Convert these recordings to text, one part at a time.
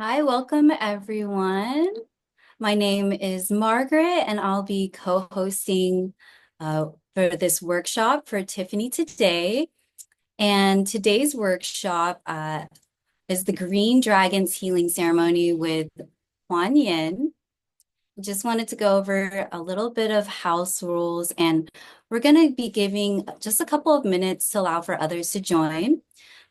Hi, welcome everyone. My name is Margaret, and I'll be co-hosting for this workshop for Tiffany today. And today's workshop is the Green Dragons Healing Ceremony with Kuan Yin. Just wanted to go over a little bit of house rules, and we're going to be giving just a couple of minutes to allow for others to join.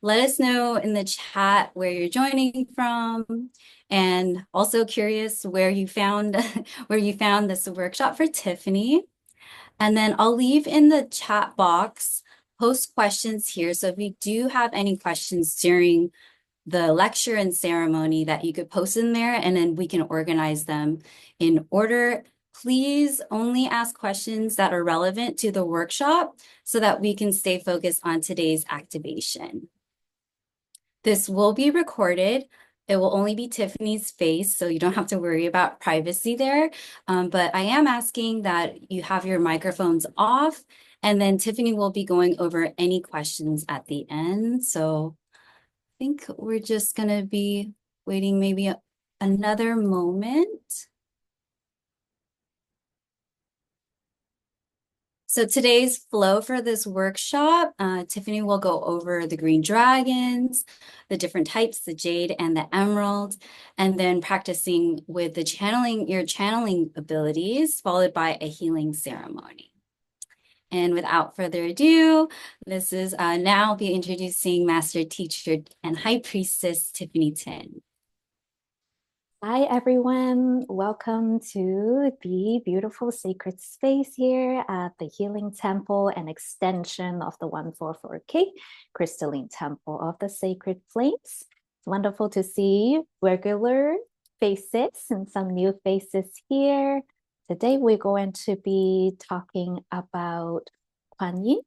Let us know in the chat where you're joining from, and also curious where you found where you found this workshop for Tiffany. And then I'll leave in the chat box post questions here. So if you do have any questions during the lecture and ceremony, that you could post in there, and then we can organize them in order. Please only ask questions that are relevant to the workshop so that we can stay focused on today's activation. This will be recorded. It will only be Tiffany's face, so you don't have to worry about privacy there. But I am asking that you have your microphones off, and then Tiffany will be going over any questions at the end. So I think we're just going to be waiting maybe another moment. So today's flow for this workshop, Tiffany will go over the green dragons, the different types, the jade and the emerald, and then practicing with the your channeling abilities, followed by a healing ceremony. And without further ado, this is now I'll be introducing Master Teacher and High Priestess Tiffany Tin. Hi, everyone. Welcome to the beautiful sacred space here at the Healing Temple, an extension of the 144K Crystalline Temple of the Sacred Flames. It's wonderful to see regular faces and some new faces here. Today, we're going to be talking about Kuan Yin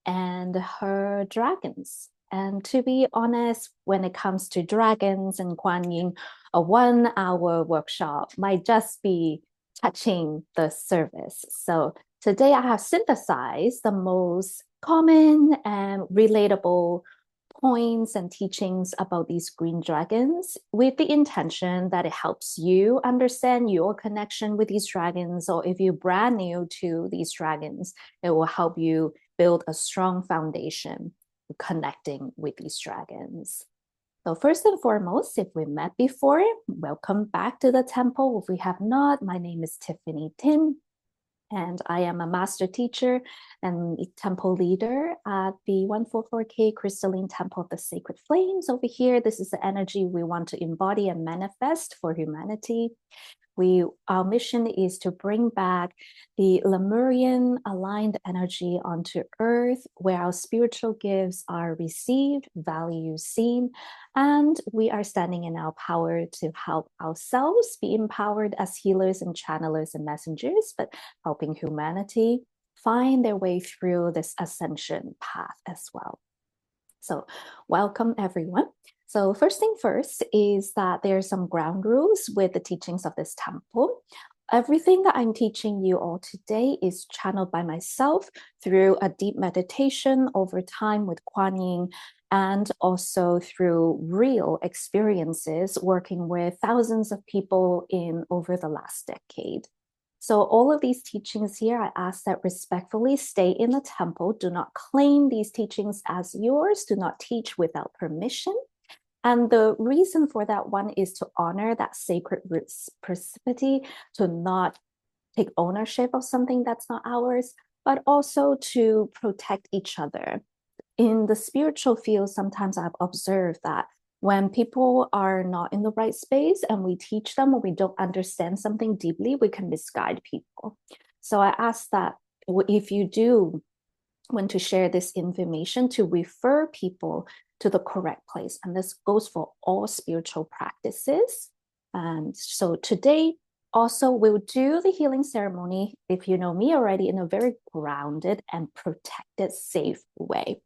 and her dragons. And to be honest, when it comes to dragons and Kuan Yin, a 1 hour workshop might just be touching the surface. So today I have synthesized the most common and relatable points and teachings about these green dragons with the intention that it helps you understand your connection with these dragons, or if you're brand new to these dragons, it will help you build a strong foundation connecting with these dragons. So first and foremost, if we met before, welcome back to the temple. If we have not, my name is Tiffany Tin, and I am a master teacher and temple leader at the 144K Crystalline Temple of the Sacred Flames. Over here, this is the energy we want to embody and manifest for humanity. Our mission is to bring back the Lemurian aligned energy onto Earth, where our spiritual gifts are received, values seen, and we are standing in our power to help ourselves be empowered as healers and channelers and messengers, but helping humanity find their way through this ascension path as well. So welcome, everyone. So first thing first is that there are some ground rules with the teachings of this temple. Everything that I'm teaching you all today is channeled by myself through a deep meditation over time with Kuan Yin, and also through real experiences working with thousands of people in over the last decade. So all of these teachings here, I ask that respectfully stay in the temple. Do not claim these teachings as yours. Do not teach without permission. And the reason for that one is to honor that sacred reciprocity, to not take ownership of something that's not ours, but also to protect each other. In the spiritual field, sometimes I've observed that when people are not in the right space and we teach them or we don't understand something deeply, we can misguide people. So I ask that if you do want to share this information, to refer people to the correct place. And this goes for all spiritual practices. And so today, also, we'll do the healing ceremony, if you know me already, in a very grounded and protected, safe way.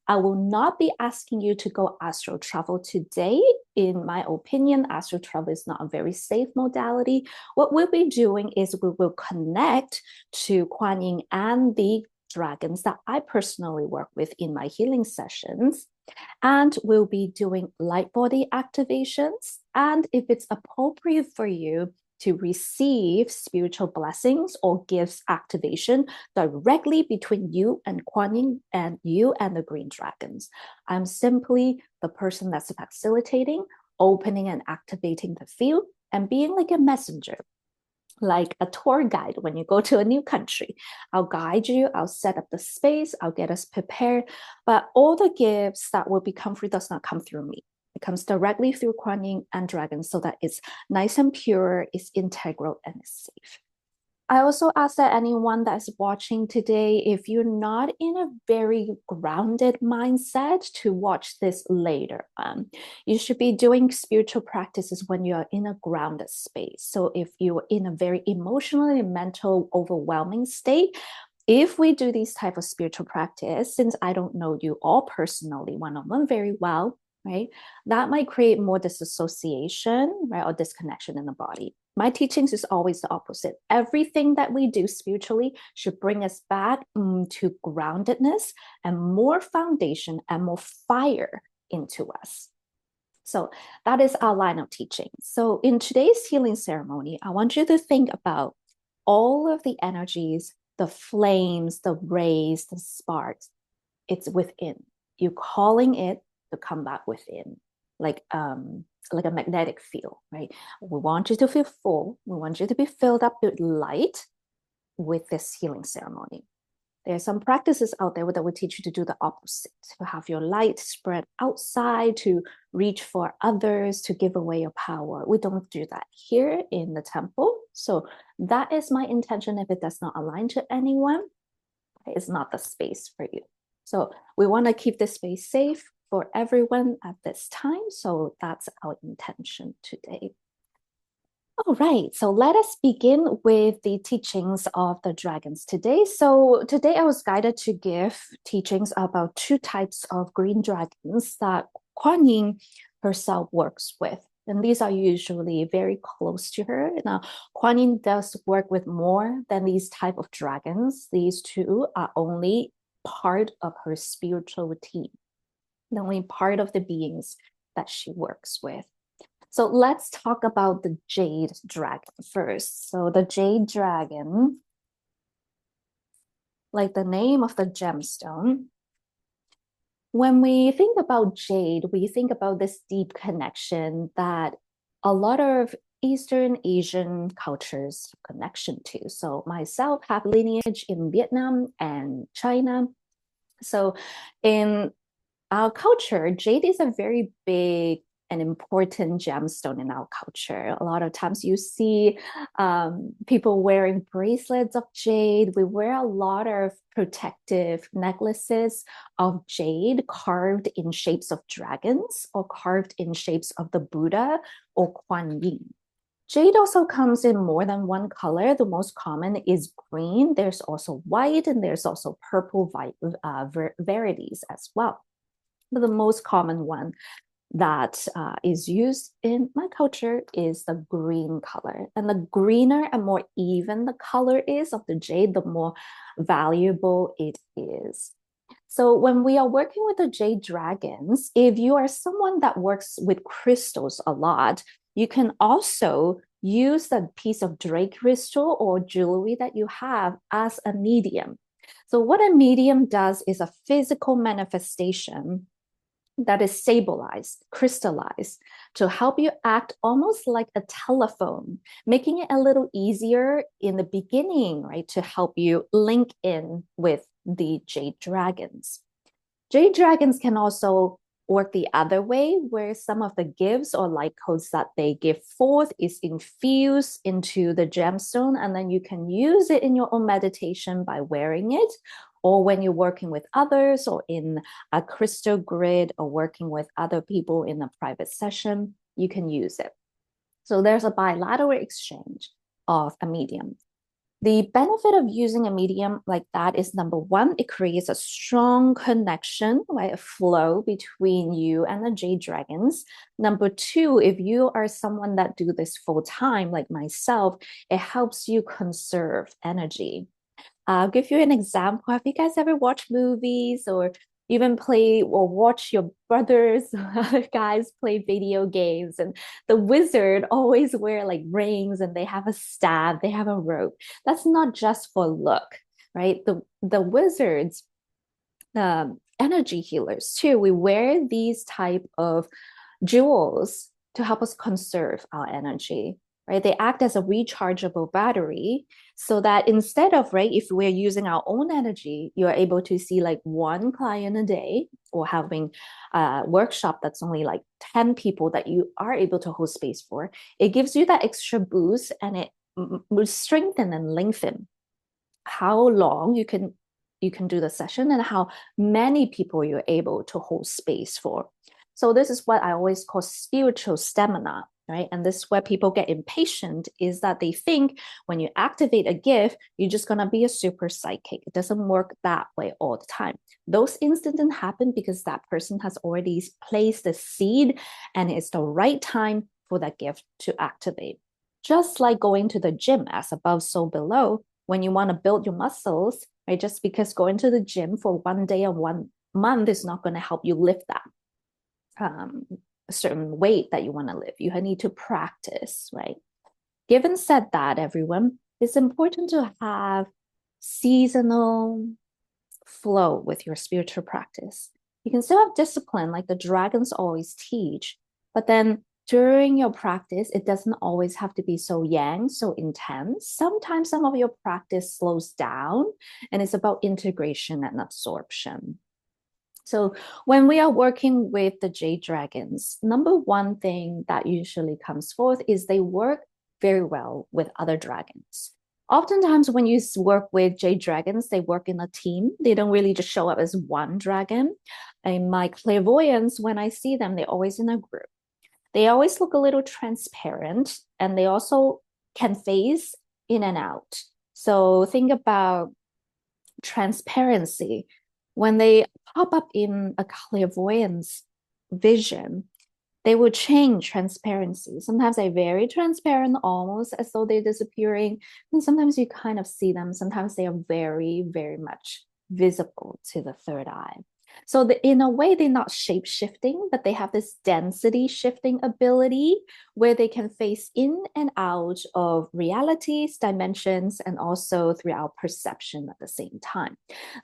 I will not be asking you to go astral travel today. In my opinion, astral travel is not a very safe modality. What we'll be doing is we will connect to Kuan Yin and the dragons that I personally work with in my healing sessions. And we'll be doing light body activations. And if it's appropriate for you to receive spiritual blessings or gifts activation directly between you and Kuan Yin and you and the green dragons, I'm simply the person that's facilitating, opening and activating the field, and being like a messenger, like a tour guide when you go to a new country. I'll guide you, I'll set up the space, I'll get us prepared, but all the gifts that will become free does not come through me. It comes directly through Kuan Yin and dragons so that it's nice and pure, it's integral, and it's safe. I also ask that anyone that's watching today, if you're not in a very grounded mindset, to watch this later. You should be doing spiritual practices when you're in a grounded space. So if you're in a very emotionally, mental, overwhelming state, if we do these type of spiritual practice, since I don't know you all personally, one-on-one very well, right, that might create more disassociation, right, or disconnection in the body. My teachings is always the opposite. Everything that we do spiritually should bring us back to groundedness and more foundation and more fire into us. So that is our line of teaching. So in today's healing ceremony, I want you to think about all of the energies, the flames, the rays, the sparks. It's within. You're calling it to come back within, like a magnetic field, right? We want you to feel full. We want you to be filled up with light with this healing ceremony. There are some practices out there that will teach you to do the opposite, to have your light spread outside, to reach for others, to give away your power. We don't do that here in the temple. So that is my intention. If it does not align to anyone, it's not the space for you. So we want to keep this space safe for everyone at this time. So that's our intention today. All right, so let us begin with the teachings of the dragons today. So today I was guided to give teachings about two types of green dragons that Kuan Yin herself works with. And these are usually very close to her. Now, Kuan Yin does work with more than these type of dragons. These two are only part of her spiritual team, the only part of the beings that she works with. So let's talk about the Jade Dragon first. So the Jade Dragon, like the name of the gemstone, when we think about jade, we think about this deep connection that a lot of Eastern Asian cultures have connection to. So myself have lineage in Vietnam and China. So in our culture, jade is a very big and important gemstone in our culture. A lot of times you see people wearing bracelets of jade. We wear a lot of protective necklaces of jade carved in shapes of dragons or carved in shapes of the Buddha or Kuan Yin. Jade also comes in more than one color. The most common is green. There's also white and there's also purple varieties as well. But the most common one that is used in my culture is the green color. And the greener and more even the color is of the jade, the more valuable it is. So when we are working with the jade dragons, if you are someone that works with crystals a lot, you can also use that piece of drake crystal or jewelry that you have as a medium. So what a medium does is a physical manifestation that is stabilized, crystallized, to help you act almost like a telephone, making it a little easier in the beginning, right, to help you link in with the jade dragons. Jade dragons can also work the other way, where some of the gifts or light codes that they give forth is infused into the gemstone, and then you can use it in your own meditation by wearing it, or when you're working with others or in a crystal grid or working with other people in a private session, you can use it. So there's a bilateral exchange of a medium. The benefit of using a medium like that is, number one, it creates a strong connection, right? A flow between you and the jade dragons. Number two, if you are someone that do this full time, like myself, it helps you conserve energy. I'll give you an example. Have you guys ever watched movies or even play or watch your brothers or other guys play video games? And the wizard always wear like rings and they have a staff, they have a rope. That's not just for look, right? The wizards, energy healers too, we wear these type of jewels to help us conserve our energy, right? They act as a rechargeable battery so that instead of, right, if we're using our own energy, you're able to see like one client a day or having a workshop that's only like 10 people that you are able to hold space for. It gives you that extra boost and it will strengthen and lengthen how long you can do the session and how many people you're able to hold space for. So this is what I always call spiritual stamina, right? And this is where people get impatient, is that they think when you activate a gift, you're just gonna be a super psychic. It doesn't work that way all the time. Those incidents happen because that person has already placed the seed and it's the right time for that gift to activate. Just like going to the gym, as above, so below, when you want to build your muscles, right? Just because going to the gym for one day or 1 month is not going to help you lift that a certain weight that you want to lift. You need to practice, right? Given said that, everyone, it's important to have seasonal flow with your spiritual practice. You can still have discipline like the dragons always teach, but then during your practice, it doesn't always have to be so yang, so intense. Sometimes some of your practice slows down and it's about integration and absorption. So when we are working with the Jade Dragons, number one thing that usually comes forth is they work very well with other dragons. Oftentimes when you work with Jade Dragons, they work in a team. They don't really just show up as one dragon. In my clairvoyance, when I see them, they're always in a group. They always look a little transparent and they also can phase in and out. So think about transparency. When they pop up in a clairvoyance vision, they will change transparency. Sometimes they're very transparent, almost as though they're disappearing. And sometimes you kind of see them. Sometimes they are very, very much visible to the third eye. So in a way, they're not shape shifting, but they have this density shifting ability where they can phase in and out of realities, dimensions, and also through our perception at the same time.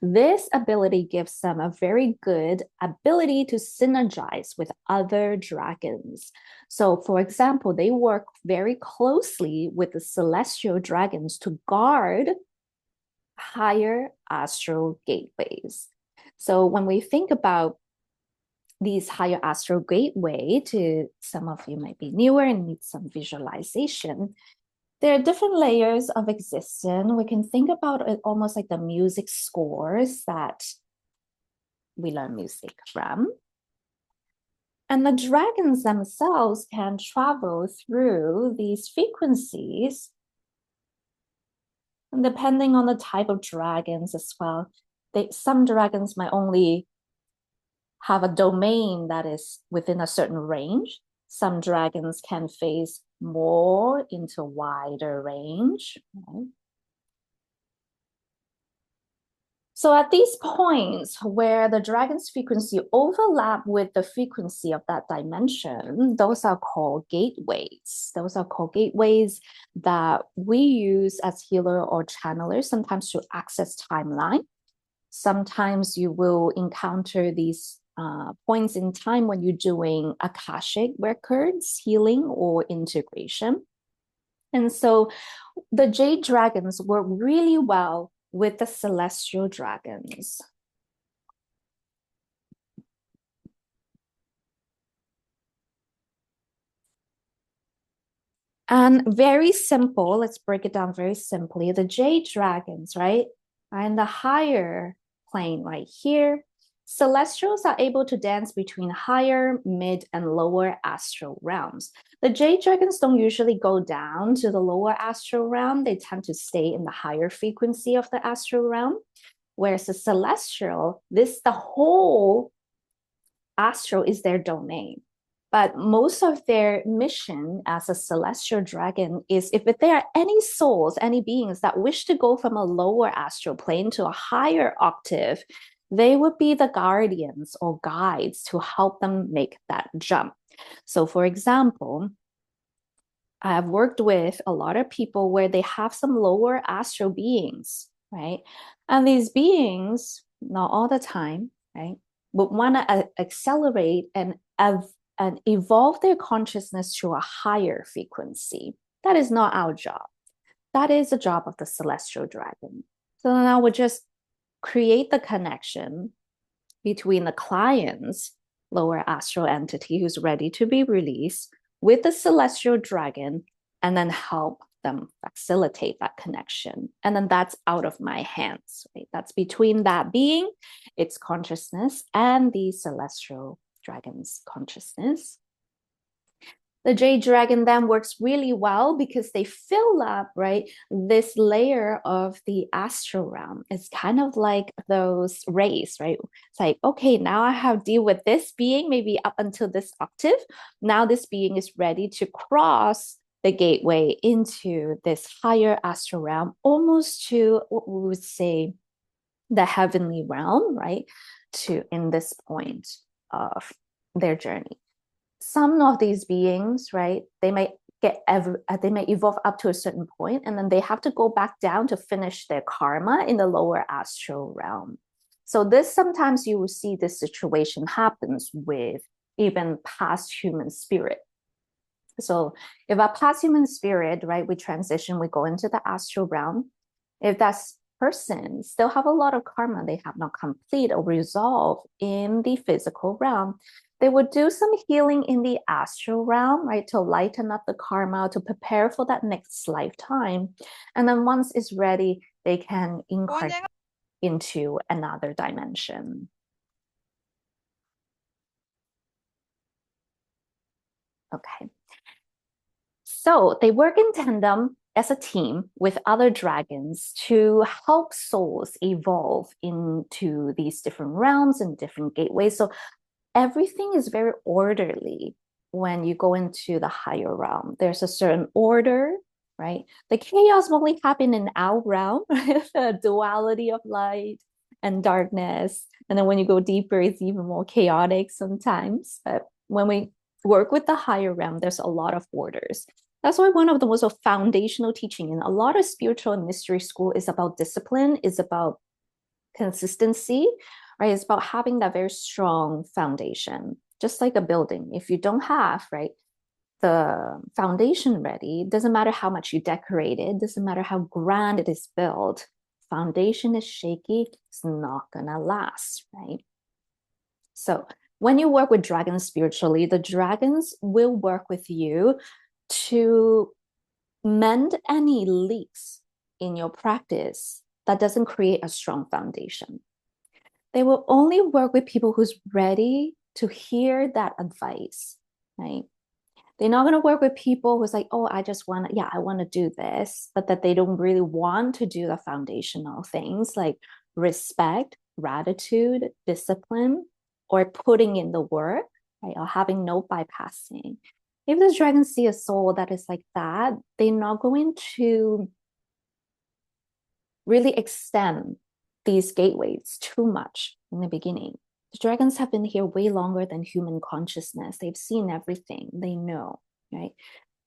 This ability gives them a very good ability to synergize with other dragons. So, for example, they work very closely with the celestial dragons to guard higher astral gateways. So when we think about these higher astral gateway, to some of you might be newer and need some visualization, there are different layers of existence. We can think about it almost like the music scores that we learn music from. And the dragons themselves can travel through these frequencies, and depending on the type of dragons as well. Some dragons might only have a domain that is within a certain range. Some dragons can phase more into wider range. Right? So at these points where the dragon's frequency overlap with the frequency of that dimension, those are called gateways. Those are called gateways that we use as healer or channelers, sometimes to access timeline. Sometimes you will encounter these points in time when you're doing Akashic records, healing, or integration. And so the Jade Dragons work really well with the Celestial Dragons. And very simple, let's break it down very simply. The Jade Dragons, right, are in the higher plane right here. Celestials are able to dance between higher, mid, and lower astral realms. The Jade Dragons don't usually go down to the lower astral realm. They tend to stay in the higher frequency of the astral realm. Whereas the Celestial, the whole astral is their domain. But most of their mission as a celestial dragon is if there are any souls, any beings that wish to go from a lower astral plane to a higher octave, they would be the guardians or guides to help them make that jump. So, for example, I've worked with a lot of people where they have some lower astral beings, right? And these beings, not all the time, right, would want to accelerate and evolve their consciousness to a higher frequency. That is not our job. That is the job of the celestial dragon. So now we just create the connection between the client's lower astral entity who's ready to be released with the celestial dragon, and then help them facilitate that connection. And then that's out of my hands, right? That's between that being, its consciousness, and the celestial dragon's consciousness. The jade dragon then works really well because they fill up, right, this layer of the astral realm. It's kind of like those rays, right? It's like, okay, now I have deal with this being, maybe up until this octave. Now this being is ready to cross the gateway into this higher astral realm, almost to what we would say the heavenly realm, right? To in this point of their journey. Some of these beings, right, they may evolve up to a certain point, and then they have to go back down to finish their karma in the lower astral realm. So this sometimes you will see this situation happens with even past human spirit. So if a past human spirit, right, we transition, we go into the astral realm. If that person still have a lot of karma they have not complete or resolved in the physical realm, they would do some healing in the astral realm, right, to lighten up the karma, to prepare for that next lifetime. And then once it's ready, they can incarnate into another dimension. Okay. So they work in tandem as a team with other dragons to help souls evolve into these different realms and different gateways. So everything is very orderly when you go into the higher realm. There's a certain order, right? The chaos will only happen in our realm, the duality of light and darkness. And then when you go deeper, it's even more chaotic sometimes. But when we work with the higher realm, there's a lot of orders. That's why one of the most foundational teaching in a lot of spiritual and mystery school is about discipline, is about consistency, right? It's about having that very strong foundation, just like a building. If you don't have, right, the foundation ready, it doesn't matter how much you decorate it, doesn't matter how grand it is built, foundation is shaky, it's not gonna last, right? So when you work with dragons spiritually, the dragons will work with you to mend any leaks in your practice that doesn't create a strong foundation. They will only work with people who's ready to hear that advice, right? They're not going to work with people who's like, oh, I just want to, yeah, I want to do this, but that they don't really want to do the foundational things like respect, gratitude, discipline, or putting in the work, right? Or having no bypassing. If the dragons see a soul that is like that, they're not going to really extend these gateways too much in the beginning. The dragons have been here way longer than human consciousness. They've seen everything. They know, right?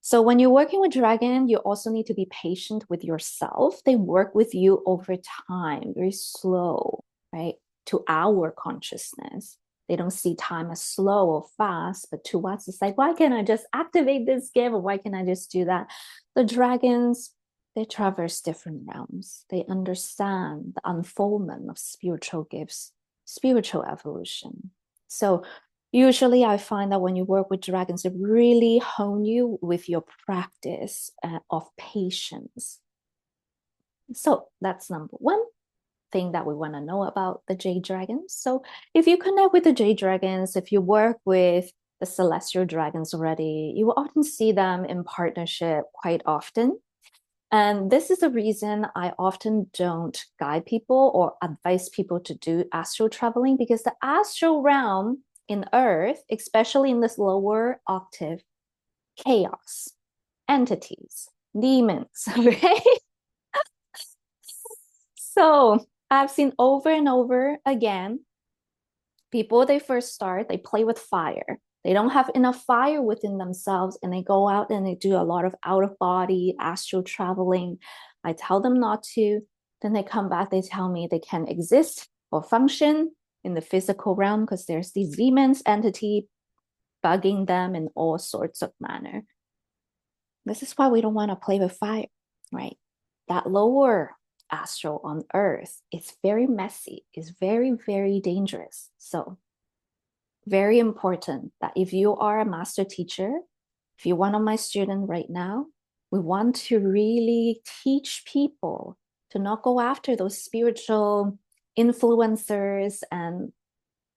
So when you're working with dragon, you also need to be patient with yourself. They work with you over time, very slow, right? To our consciousness. They don't see time as slow or fast, but to us, it's like, why can't I just activate this gift? Or why can't I just do that? The dragons, they traverse different realms. They understand the unfoldment of spiritual gifts, spiritual evolution. So usually I find that when you work with dragons, it really hone you with your practice of patience. So that's number one thing that we want to know about the jade dragons. So if you connect with the jade dragons, if you work with the celestial dragons already, you will often see them in partnership quite often. And this is the reason I often don't guide people or advise people to do astral traveling, because the astral realm in earth, especially in this lower octave, chaos, entities, demons, right? So I've seen over and over again, people, they first start, they play with fire. They don't have enough fire within themselves, and they go out and they do a lot of out of body astral traveling. I tell them not to. Then they come back, they tell me they can exist or function in the physical realm because there's these demons entity bugging them in all sorts of manner. This is why we don't want to play with fire, right? That lower astral on earth, it's very messy, it's very, very dangerous. So very important that if you are a master teacher, if you're one of my students right now, we want to really teach people to not go after those spiritual influencers, and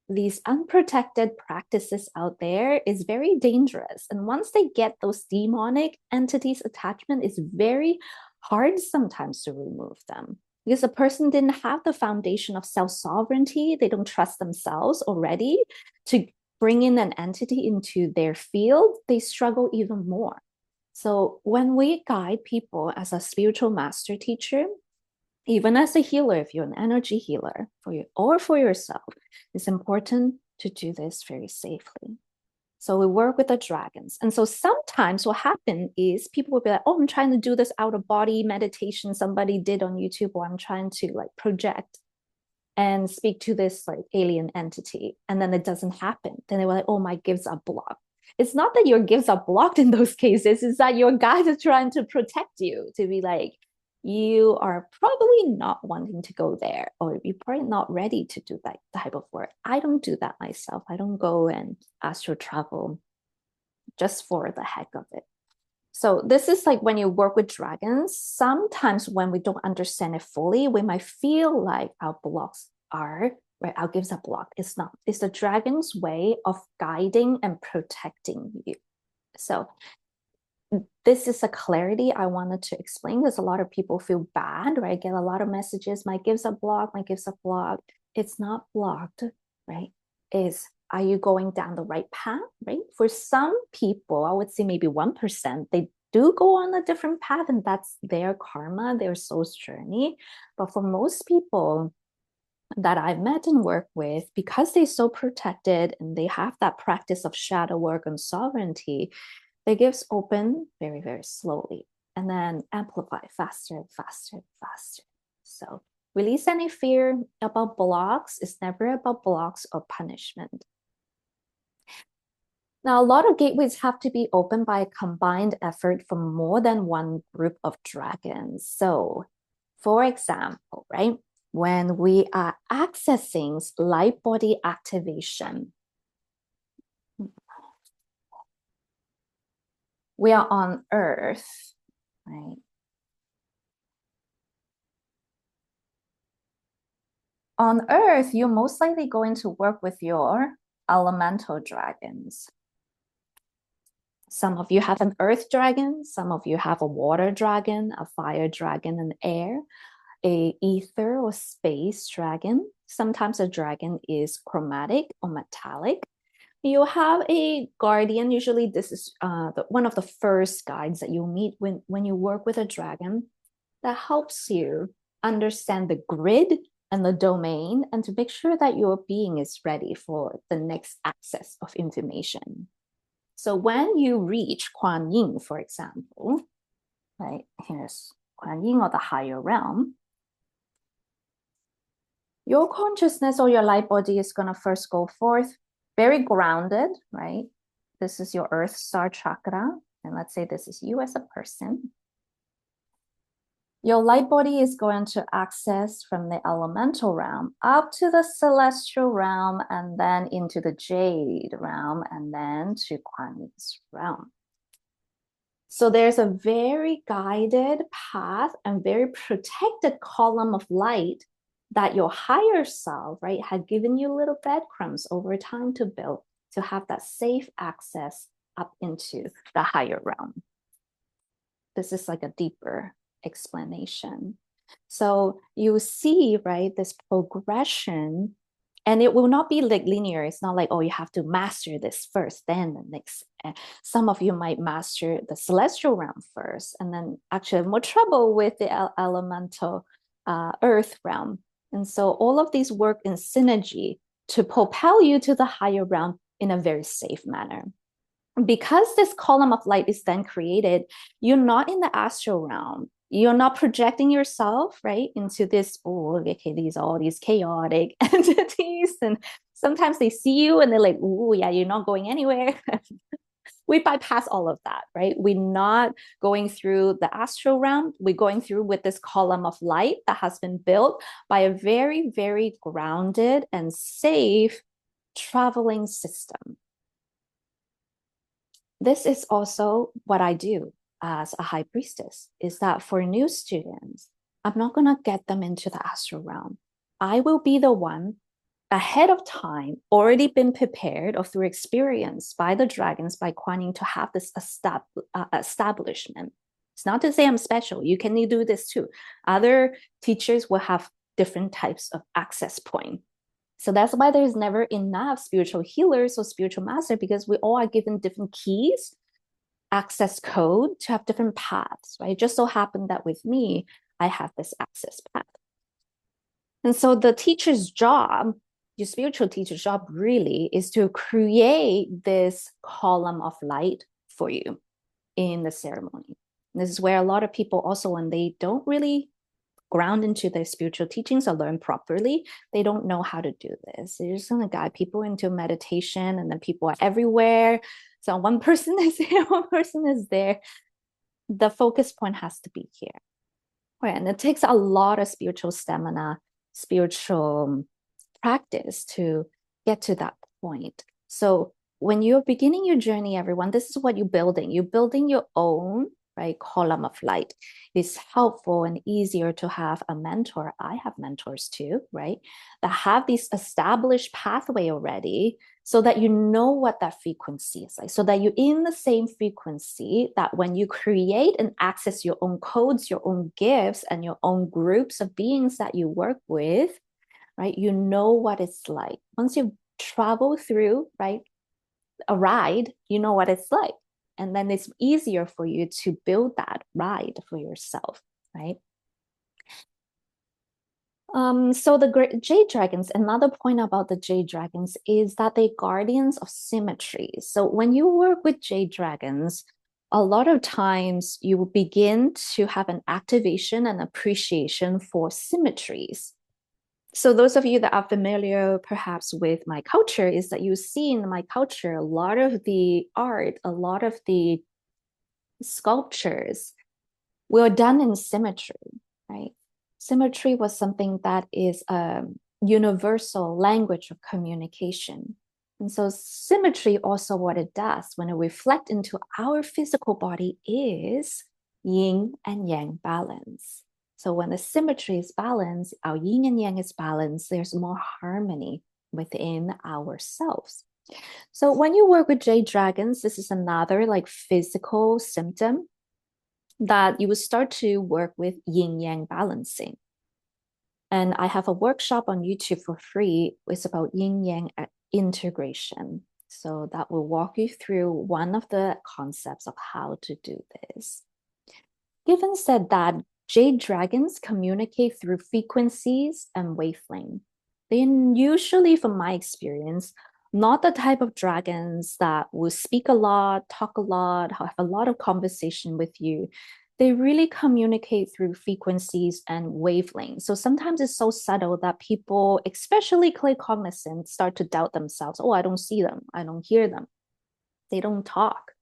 these unprotected practices out there is very dangerous. And once they get those demonic entities attachment, it's very hard sometimes to remove them because a person didn't have the foundation of self-sovereignty. They don't trust themselves already to bring in an entity into their field. They struggle even more. So when we guide people as a spiritual master teacher, even as a healer, if you're an energy healer for you or for yourself, it's important to do this very safely. So we work with the dragons. And so sometimes what happens is people will be like, oh, I'm trying to do this out of body meditation somebody did on YouTube, or I'm trying to like project and speak to this like alien entity. And then it doesn't happen. Then they were like, oh, my gifts are blocked. It's not that your gifts are blocked in those cases. It's that your guides are trying to protect you, to be like, you are probably not wanting to go there, or you're probably not ready to do that type of work. I don't do that myself. I don't go and astral travel just for the heck of it. So this is like when you work with dragons, sometimes when we don't understand it fully, we might feel like our blocks are, right? Our gifts are blocked. It's not. It's the dragon's way of guiding and protecting you. So this is a clarity I wanted to explain because a lot of people feel bad, right? I get a lot of messages, my gifts are blocked, my gifts are blocked. It's not blocked, right? Are you going down the right path, right? For some people, I would say maybe 1%, they do go on a different path, and that's their karma, their soul's journey. But for most people that I've met and worked with, because they're so protected and they have that practice of shadow work and sovereignty, the gifts open very, very slowly and then amplify faster and faster and faster. So release any fear about blocks. It's never about blocks or punishment. Now, a lot of gateways have to be opened by a combined effort from more than one group of dragons. So, for example, right, when we are accessing light body activation, we are on Earth, right? On Earth, you're most likely going to work with your elemental dragons. Some of you have an earth dragon, some of you have a water dragon, a fire dragon, an air, a ether or space dragon. Sometimes a dragon is chromatic or metallic. You have a guardian. Usually this is one of the first guides that you'll meet when you work with a dragon, that helps you understand the grid and the domain, and to make sure that your being is ready for the next access of information. So when you reach Kuan Yin, for example, right, here's Kuan Yin, or the higher realm, your consciousness or your light body is going to first go forth very grounded, right? This is your earth star chakra. And let's say this is you as a person. Your light body is going to access from the elemental realm up to the celestial realm, and then into the jade realm, and then to Kuan Yin's realm. So there's a very guided path and very protected column of light that your higher self, right, had given you little breadcrumbs over time to build, to have that safe access up into the higher realm. This is like a deeper explanation. So you see, right, this progression And it will not be like linear. It's not like, oh, you have to master this first, then the next. Some of you might master the celestial realm first, and then actually have more trouble with the elemental earth realm. And so all of these work in synergy to propel you to the higher realm in a very safe manner. Because this column of light is then created, you're not in the astral realm. You're not projecting yourself, right, into this, oh, okay, these are all these chaotic entities. And sometimes they see you and they're like, oh, yeah, you're not going anywhere. We bypass all of that, right? We're not going through the astral realm. We're going through with this column of light that has been built by a very, very grounded and safe traveling system. This is also what I do as a high priestess, is that for new students, I'm not going to get them into the astral realm. I will be the one ahead of time, already been prepared or through experience by the dragons, by Kuan Yin, to have this establishment. It's not to say I'm special. You can do this too. Other teachers will have different types of access point. So that's why there's never enough spiritual healers or spiritual master, because we all are given different keys, access code to have different paths, right? It just so happened that with me, I have this access path. And so the teacher's job, your spiritual teacher's job really is to create this column of light for you in the ceremony. This is where a lot of people also, when they don't really ground into their spiritual teachings or learn properly, they don't know how to do this. They're just going to guide people into meditation, and then people are everywhere. So one person is here, one person is there. The focus point has to be here. Right? And it takes a lot of spiritual stamina, spiritual practice to get to that point. So when you're beginning your journey, everyone, this is what you're building. You're building your own, right, column of light. It's helpful and easier to have a mentor. I have mentors too, right, that have this established pathway already, so that you know what that frequency is like, so that you're in the same frequency, that when you create and access your own codes, your own gifts, and your own groups of beings that you work with, right, you know what it's like. Once you travel through, right, a ride, you know what it's like. And then it's easier for you to build that ride for yourself, right? So the Jade Dragons, another point about the Jade Dragons is that they're guardians of symmetry. So when you work with Jade Dragons, a lot of times you will begin to have an activation and appreciation for symmetries. So those of you that are familiar perhaps with my culture, is that you see in my culture a lot of the art, a lot of the sculptures were done in symmetry, right? Symmetry was something that is a universal language of communication. And so symmetry also, what it does when it reflects into our physical body, is yin and yang balance. So when the symmetry is balanced, our yin and yang is balanced, there's more harmony within ourselves. So when you work with Jade Dragons, this is another like physical symptom that you will start to work with yin yang balancing. And I have a workshop on YouTube for free. It's about yin yang integration. So that will walk you through one of the concepts of how to do this. Given said that, Jade Dragons communicate through frequencies and wavelength. They usually, from my experience, not the type of dragons that will speak a lot, talk a lot, have a lot of conversation with you. They really communicate through frequencies and wavelengths. So sometimes it's so subtle that people, especially claircognizant, start to doubt themselves. Oh, I don't see them. I don't hear them. They don't talk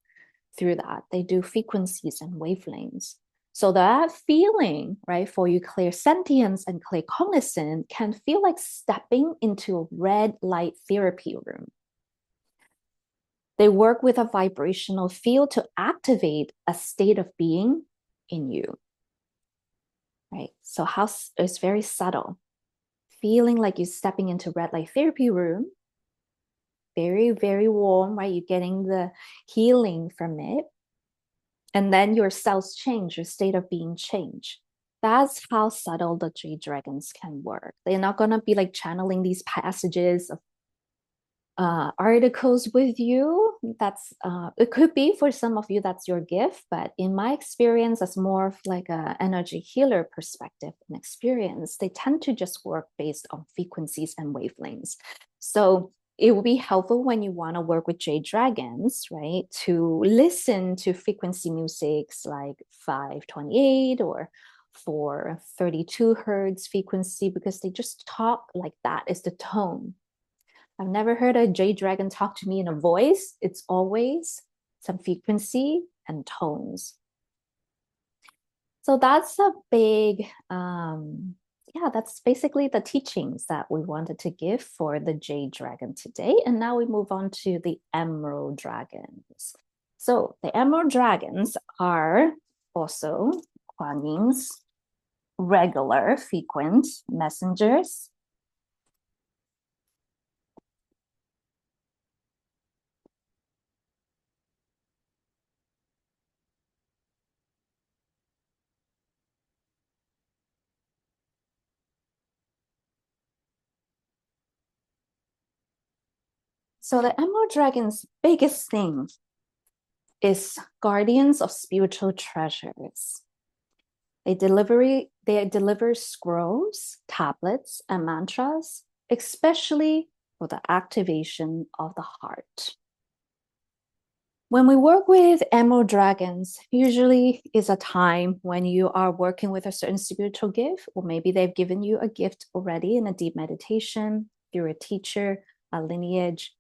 through that. They do frequencies and wavelengths. So that feeling, right, for you clairsentience and claircognizant can feel like stepping into a red light therapy room. They work with a vibrational field to activate a state of being in you, right? So how it's very subtle. Feeling like you're stepping into red light therapy room, very, very warm, right? You're getting the healing from it. And then your cells change, your state of being change. That's how subtle the Jade Dragons can work. They're not gonna be like channeling these passages of articles with you. That's it could be for some of you that's your gift, but in my experience, as more of like a energy healer perspective and experience, they tend to just work based on frequencies and wavelengths. So it will be helpful when you want to work with Jade Dragons, right? To listen to frequency musics like 528 or 432 hertz frequency, because they just talk like that is the tone. I've never heard a Jade Dragon talk to me in a voice. It's always some frequency and tones. So that's a big, yeah, that's basically the teachings that we wanted to give for the Jade Dragon today. And now we move on to the Emerald Dragons. So the Emerald Dragons are also Kuan Yin's regular frequent messengers. So the Emerald Dragon's biggest thing is guardians of spiritual treasures. They deliver scrolls, tablets, and mantras, especially for the activation of the heart. When we work with Emerald Dragons, usually is a time when you are working with a certain spiritual gift, or maybe they've given you a gift already in a deep meditation, through a teacher, a lineage,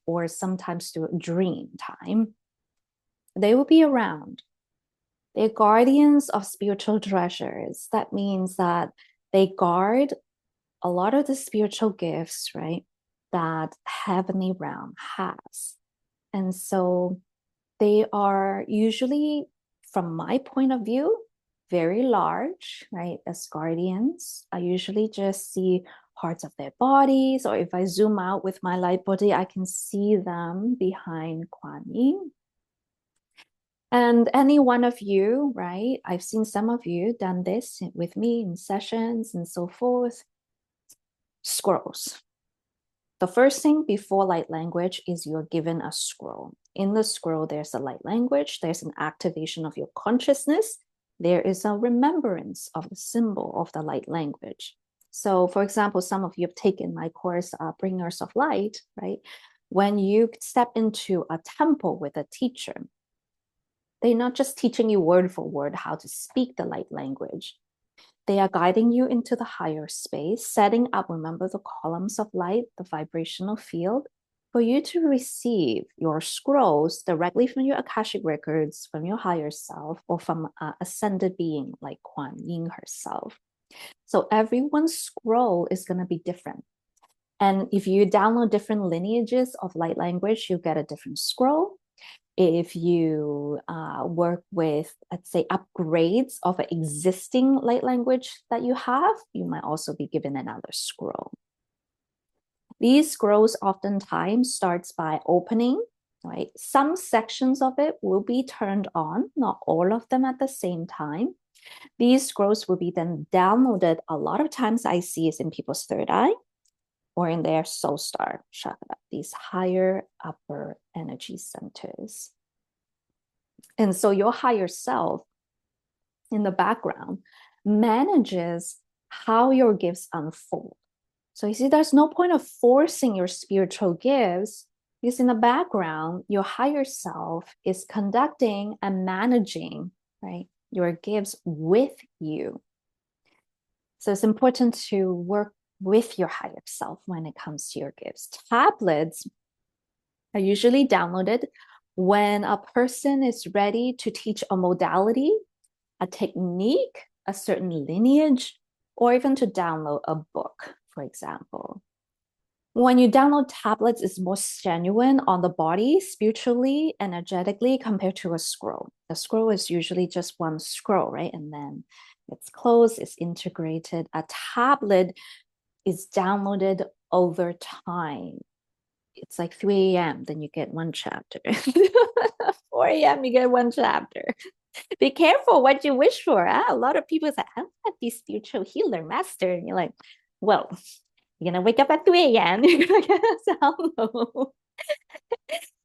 or sometimes through a dream time. They will be around. They're guardians of spiritual treasures. That means that they guard a lot of the spiritual gifts, right, that heavenly realm has. And so they are usually, from my point of view, very large, right? As guardians, I usually just see parts of their bodies, or if I zoom out with my light body, I can see them behind Kuan Yin. And any one of you, right? I've seen some of you done this with me in sessions and so forth. Scrolls. The first thing before light language is you're given a scroll. In the scroll, there's a light language, there's an activation of your consciousness, there is a remembrance of the symbol of the light language. So, for example, some of you have taken my course, Bringers of Light, right? When you step into a temple with a teacher, they're not just teaching you word for word how to speak the light language. They are guiding you into the higher space, setting up, remember, the columns of light, the vibrational field, for you to receive your scrolls directly from your Akashic records, from your higher self, or from an ascended being like Kuan Yin herself. So everyone's scroll is going to be different. And if you download different lineages of light language, you get a different scroll. If you work with, let's say, upgrades of an existing light language that you have, you might also be given another scroll. These scrolls oftentimes starts by opening, right? Some sections of it will be turned on, not all of them at the same time. These scrolls will be then downloaded. A lot of times I see is in people's third eye or in their soul star chakra, these higher upper energy centers. And so your higher self in the background manages how your gifts unfold. So you see, there's no point of forcing your spiritual gifts, because in the background, your higher self is conducting and managing, right, your gifts with you. So it's important to work with your higher self when it comes to your gifts. Tablets are usually downloaded when a person is ready to teach a modality, a technique, a certain lineage, or even to download a book, for example. When you download tablets, it's more genuine on the body, spiritually, energetically, compared to a scroll. A scroll is usually just one scroll, right? And then it's closed, it's integrated. A tablet is downloaded over time. It's like 3 a.m., then you get one chapter. 4 a.m., you get one chapter. Be careful what you wish for. A lot of people say, I want to be spiritual healer master. And you're like, well, you're gonna wake up at 3 a.m. You're gonna get a download.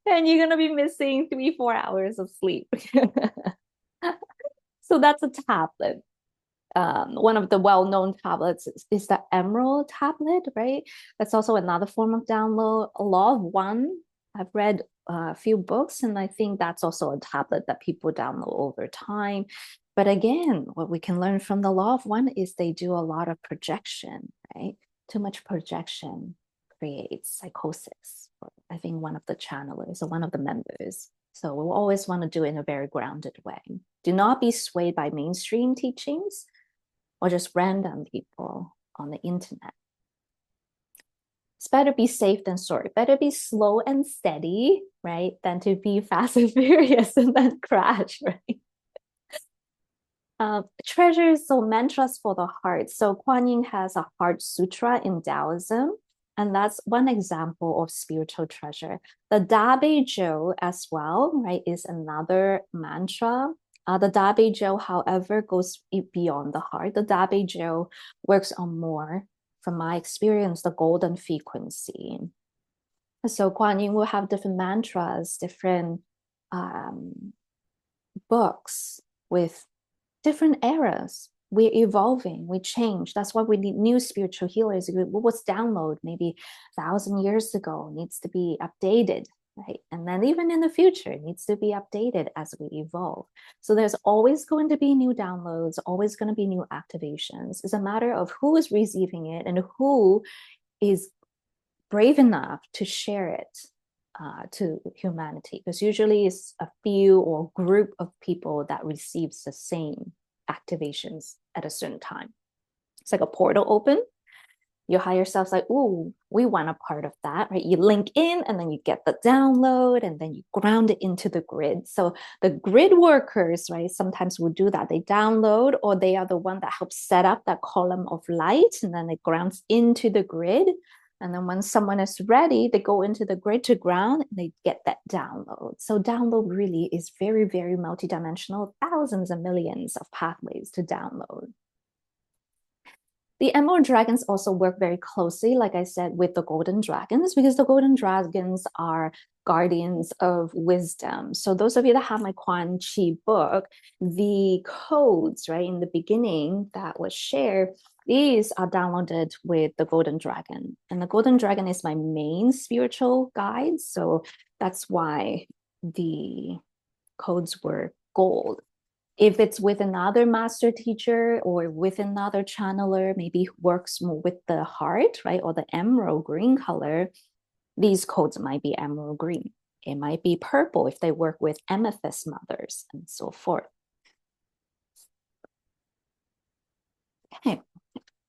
And you're gonna be missing 3-4 hours of sleep. So that's a tablet. One of the well-known tablets is the Emerald tablet, right? That's also another form of download. A Law of One. I've read a few books, and I think that's also a tablet that people download over time. But again, what we can learn from the Law of One is they do a lot of projection, right? Too much projection creates psychosis. I think one of the channelers or one of the members. So we'll always want to do it in a very grounded way. Do not be swayed by mainstream teachings or just random people on the internet. It's better be safe than sorry. Better be slow and steady, right? Than to be fast and furious and then crash, right? Treasures, so mantras for the heart. So Kuan Yin has a heart sutra in Taoism, and that's one example of spiritual treasure. The Da Bei Jiu as well, right, is another mantra. The Da Bei Jiu, however, goes beyond the heart. The Da Bei Jiu works on more, from my experience, the golden frequency. So Kuan Yin will have different mantras, different books with different eras. We're evolving, we change. That's why we need new spiritual healers. What was download maybe 1,000 years ago needs to be updated, right? And then even in the future, it needs to be updated as we evolve. So there's always going to be new downloads, always going to be new activations. It's a matter of who is receiving it and who is brave enough to share it to humanity, because usually it's a few or group of people that receives the same activations at a certain time. It's like a portal open. Your higher self's like, ooh, we want a part of that, right? You link in and then you get the download and then you ground it into the grid. So the grid workers, right, sometimes will do that. They download, or they are the one that helps set up that column of light, and then it grounds into the grid. And then when someone is ready, they go into the grid to ground and they get that download. So download really is very, very multidimensional, thousands and millions of pathways to download. The Emerald Dragons also work very closely, like I said, with the Golden Dragons, because the Golden Dragons are guardians of wisdom. So those of you that have my Kuan Chi book, the codes, right, in the beginning that was shared, these are downloaded with the Golden Dragon. And the Golden Dragon is my main spiritual guide. So that's why the codes were gold. If it's with another master teacher or with another channeler, maybe who works more with the heart, right, or the emerald green color, these codes might be emerald green. It might be purple if they work with amethyst mothers and so forth. Okay.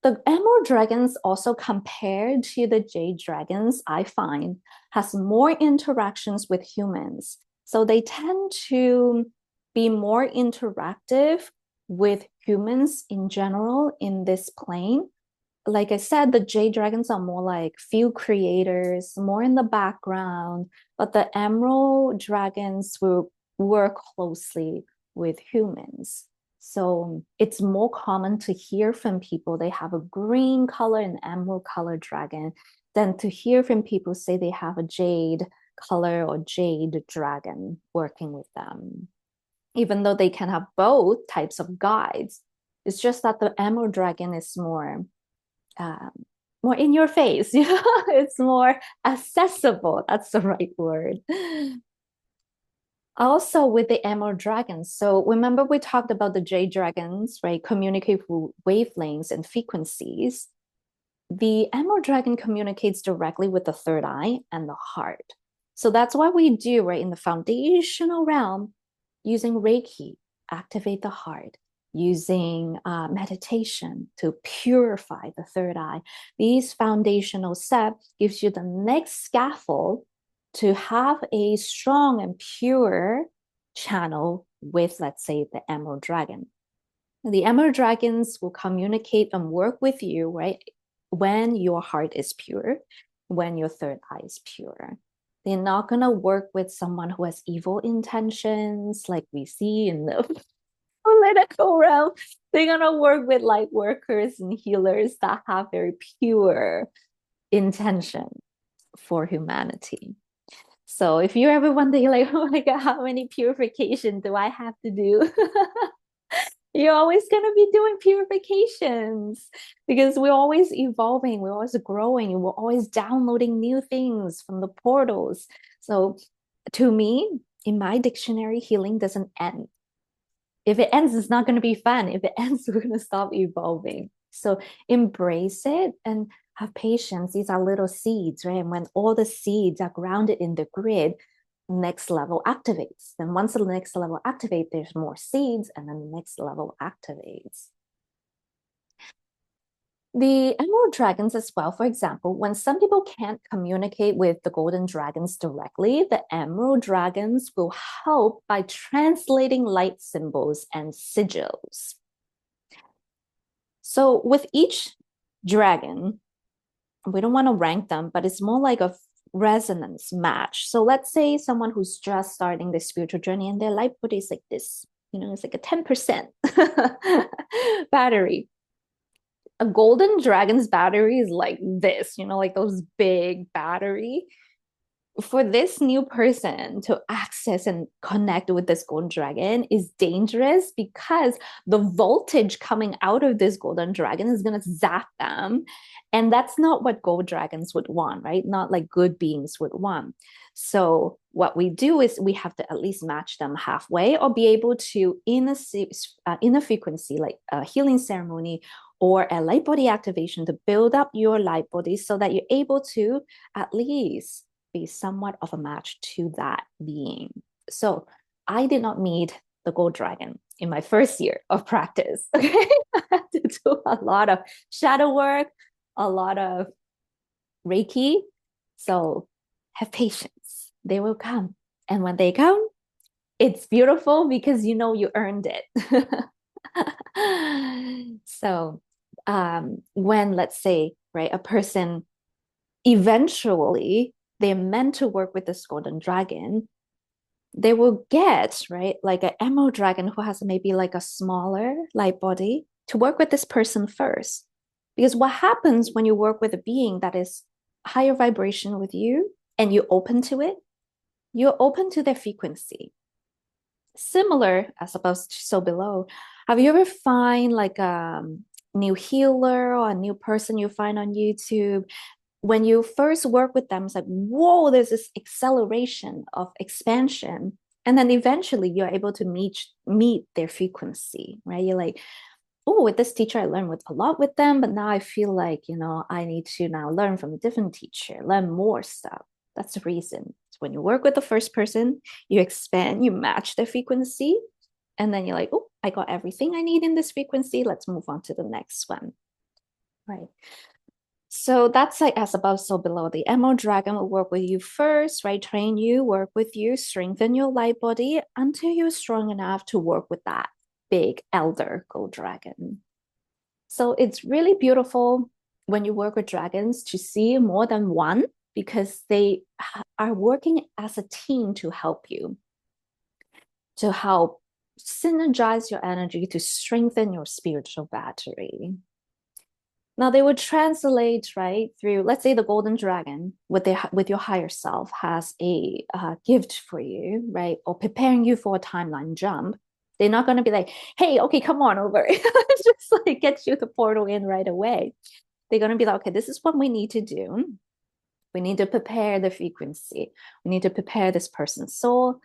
The Emerald Dragons, also compared to the Jade Dragons, I find, has more interactions with humans. So they tend to be more interactive with humans in general in this plane. Like I said, the Jade Dragons are more like few creators, more in the background, but the Emerald Dragons will work closely with humans. So it's more common to hear from people they have a green color and emerald color dragon than to hear from people say they have a jade color or jade dragon working with them. Even though they can have both types of guides, it's just that the emerald dragon is more in your face. It's more accessible. That's the right word. Also with the emerald dragons, so remember we talked about the jade dragons, right, communicate through wavelengths and frequencies. The emerald dragon communicates directly with the third eye and the heart. So that's what we do, right, in the foundational realm, using Reiki, activate the heart, using meditation to purify the third eye. These foundational steps gives you the next scaffold to have a strong and pure channel with, let's say, the emerald dragon. The emerald dragons will communicate and work with you, right, when your heart is pure, when your third eye is pure. They're not going to work with someone who has evil intentions, like we see in the political realm, they're gonna work with light workers and healers that have very pure intention for humanity. So if you're ever wondering, like, oh my God, how many purification do I have to do? You're always going to be doing purifications because we're always evolving, we're always growing, we're always downloading new things from the portals. So to me, in my dictionary, healing doesn't end. If it ends, it's not going to be fun. If it ends, we're going to stop evolving. So embrace it and have patience. These are little seeds, right? And when all the seeds are grounded in the grid, next level activates. Then once the next level activates, there's more seeds, and then the next level activates. The emerald dragons as well, for example, when some people can't communicate with the golden dragons directly, the emerald dragons will help by translating light symbols and sigils. So with each dragon, we don't want to rank them, but it's more like a resonance match. So let's say someone who's just starting the spiritual journey and their light body is like this, it's like a 10% battery. A golden dragon's battery is like this, like those big battery. For this new person to access and connect with this golden dragon is dangerous because the voltage coming out of this golden dragon is going to zap them. And that's not what gold dragons would want, right? Not like good beings would want. So what we do is we have to at least match them halfway or be able to, in a frequency, like a healing ceremony or a light body activation, to build up your light body so that you're able to at least be somewhat of a match to that being. So I did not meet the gold dragon in my first year of practice. Okay, I had to do a lot of shadow work, a lot of Reiki. So have patience. They will come. And when they come, it's beautiful because you earned it. So when, let's say, right, a person eventually they're meant to work with this golden dragon, they will get, right, like an emerald dragon who has maybe like a smaller light body to work with this person first. Because what happens when you work with a being that is higher vibration with you and you're open to it, you're open to their frequency. Similar as opposed to so below. Have you ever find like a new healer or a new person you find on YouTube? When you first work with them, it's like, whoa, there's this acceleration of expansion. And then eventually you're able to meet their frequency, right? You're like, oh, with this teacher, I learned a lot with them, but now I feel like, I need to now learn from a different teacher, learn more stuff. That's the reason. So when you work with the first person, you expand, you match their frequency, and then you're like, oh, I got everything I need in this frequency. Let's move on to the next one, right? So that's like as above, so below. The emerald dragon will work with you first, right? Train you, work with you, strengthen your light body until you're strong enough to work with that big elder gold dragon. So it's really beautiful when you work with dragons to see more than one because they are working as a team to help you, to help synergize your energy, to strengthen your spiritual battery. Now they would translate, right, through, let's say the golden dragon with your higher self has a gift for you, right, or preparing you for a timeline jump. They're not going to be like, hey, okay, come on over. Just like get you the portal in right away. They're going to be like, okay, this is what we need to do. We need to prepare the frequency. We need to prepare this person's soul.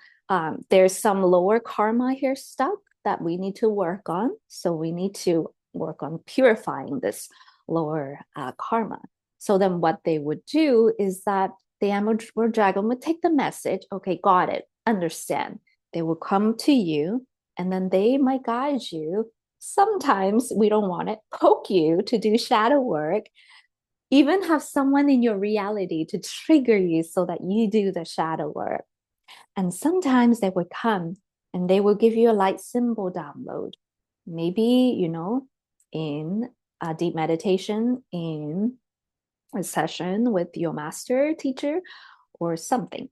There's some lower karma here stuck that we need to work on. So we need to work on purifying this lower karma. So then what they would do is that the emerald dragon would take the message, okay, got it, understand. They will come to you and then they might guide you. Sometimes we don't want it, poke you to do shadow work, even have someone in your reality to trigger you so that you do the shadow work. And sometimes they would come and they will give you a light symbol download. Maybe, in a deep meditation, in a session with your master teacher or something,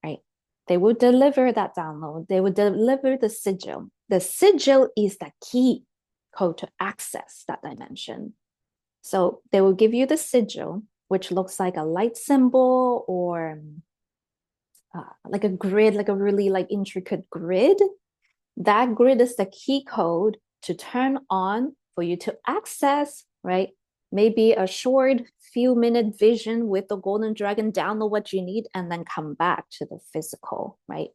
right? They will deliver that download. They will deliver the sigil. The sigil is the key code to access that dimension. So they will give you the sigil, which looks like a light symbol or like a grid, like a really like intricate grid. That grid is the key code to turn on for you to access, right? Maybe a short few minute vision with the golden dragon, download what you need, and then come back to the physical, right?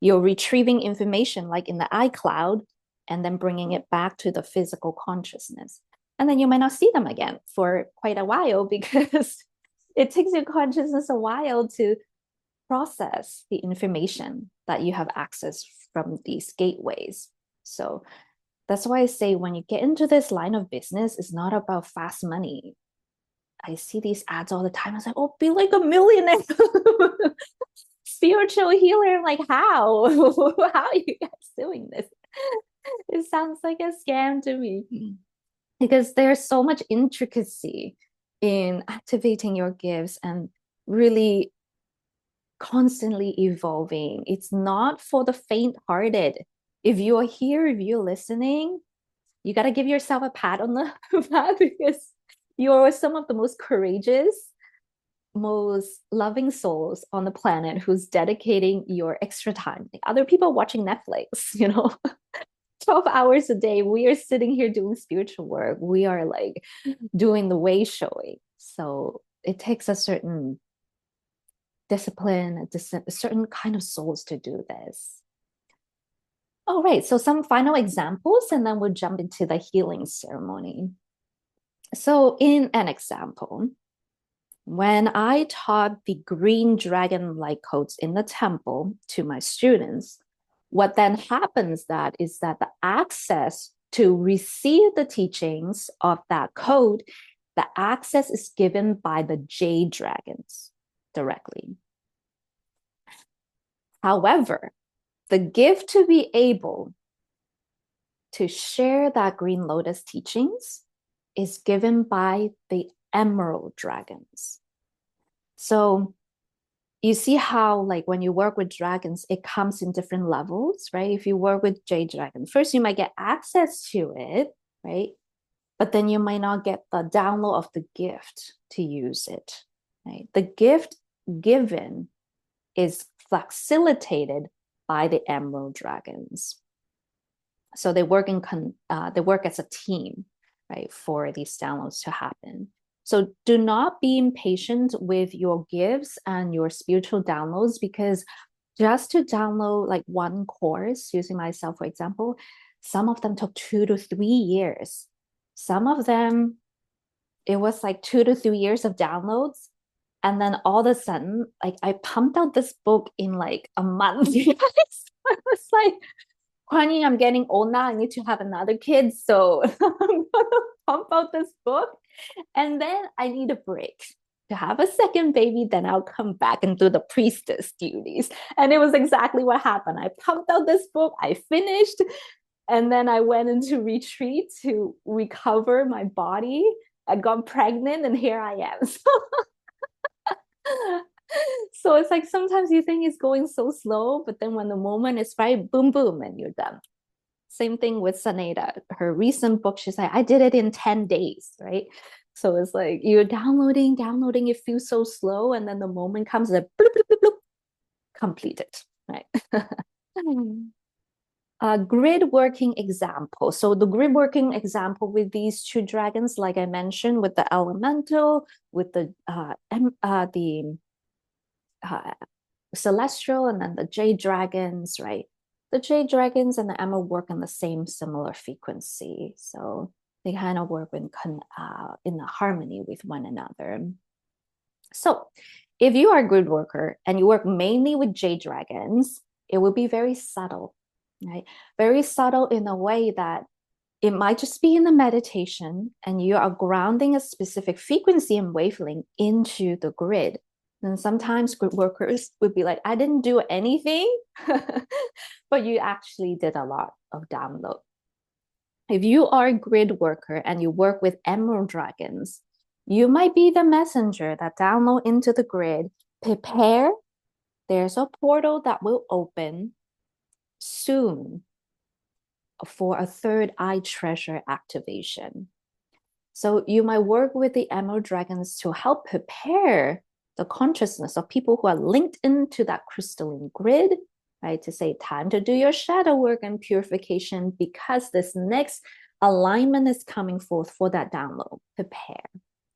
You're retrieving information like in the iCloud and then bringing it back to the physical consciousness. And then you might not see them again for quite a while because it takes your consciousness a while to process the information that you have access from these gateways. So that's why I say when you get into this line of business, it's not about fast money. I see these ads all the time. I was like, oh, be like a millionaire. Spiritual healer. I'm like, how? How are you guys doing this? It sounds like a scam to me because there's so much intricacy in activating your gifts and really constantly evolving. It's not for the faint-hearted. If you're here, if you're listening, you got to give yourself a pat on the back because you're some of the most courageous, most loving souls on the planet who's dedicating your extra time. Like other people watching Netflix, 12 hours a day. We are sitting here doing spiritual work. We are like doing the way showing. So it takes a certain discipline, a certain kind of souls to do this. All right, so some final examples, and then we'll jump into the healing ceremony. So in an example, when I taught the green dragon light codes in the temple to my students, what then happens is that the access to receive the teachings of that code, the access is given by the Jade dragons directly. However, the gift to be able to share that green lotus teachings is given by the emerald dragons. So you see how like when you work with dragons, it comes in different levels, right? If you work with jade dragon, first you might get access to it, right? But then you might not get the download of the gift to use it, right? The gift given is facilitated by the emerald dragons. So they work as a team, right, for these downloads to happen. So do not be impatient with your gifts and your spiritual downloads because just to download like one course, using myself for example, some of them took 2 to 3 years. Some of them, it was like 2 to 3 years of downloads. And then all of a sudden, like I pumped out this book in like a month. I was like, Kuan Yin, I'm getting old now. I need to have another kid. So I'm going to pump out this book. And then I need a break to have a second baby. Then I'll come back and do the priestess duties. And it was exactly what happened. I pumped out this book. I finished. And then I went into retreat to recover my body. I got pregnant and here I am. So it's like sometimes you think it's going so slow, but then when the moment is right, boom, boom, and you're done. Same thing with Saneda. Her recent book, she's like, I did it in 10 days, right? So it's like you're downloading, it feels so slow. And then the moment comes, like, bloop, bloop, bloop, bloop, completed, right? A grid working example. So the grid working example with these two dragons, like I mentioned, with the elemental, with the celestial, and then the jade dragons, right? The jade dragons and the emerald work in the same similar frequency, so they kind of work in the harmony with one another. So if you are a grid worker and you work mainly with jade dragons, it will be very subtle, right? Very subtle in a way that it might just be in the meditation and you are grounding a specific frequency and wavelength into the grid. And sometimes grid workers would be like, I didn't do anything, but you actually did a lot of download. If you are a grid worker and you work with emerald dragons, you might be the messenger that download into the grid. Prepare. There's a portal that will open soon. for a third eye treasure activation. So you might work with the Emerald Dragons to help prepare the consciousness of people who are linked into that crystalline grid, right? To say, time to do your shadow work and purification because this next alignment is coming forth for that download. Prepare,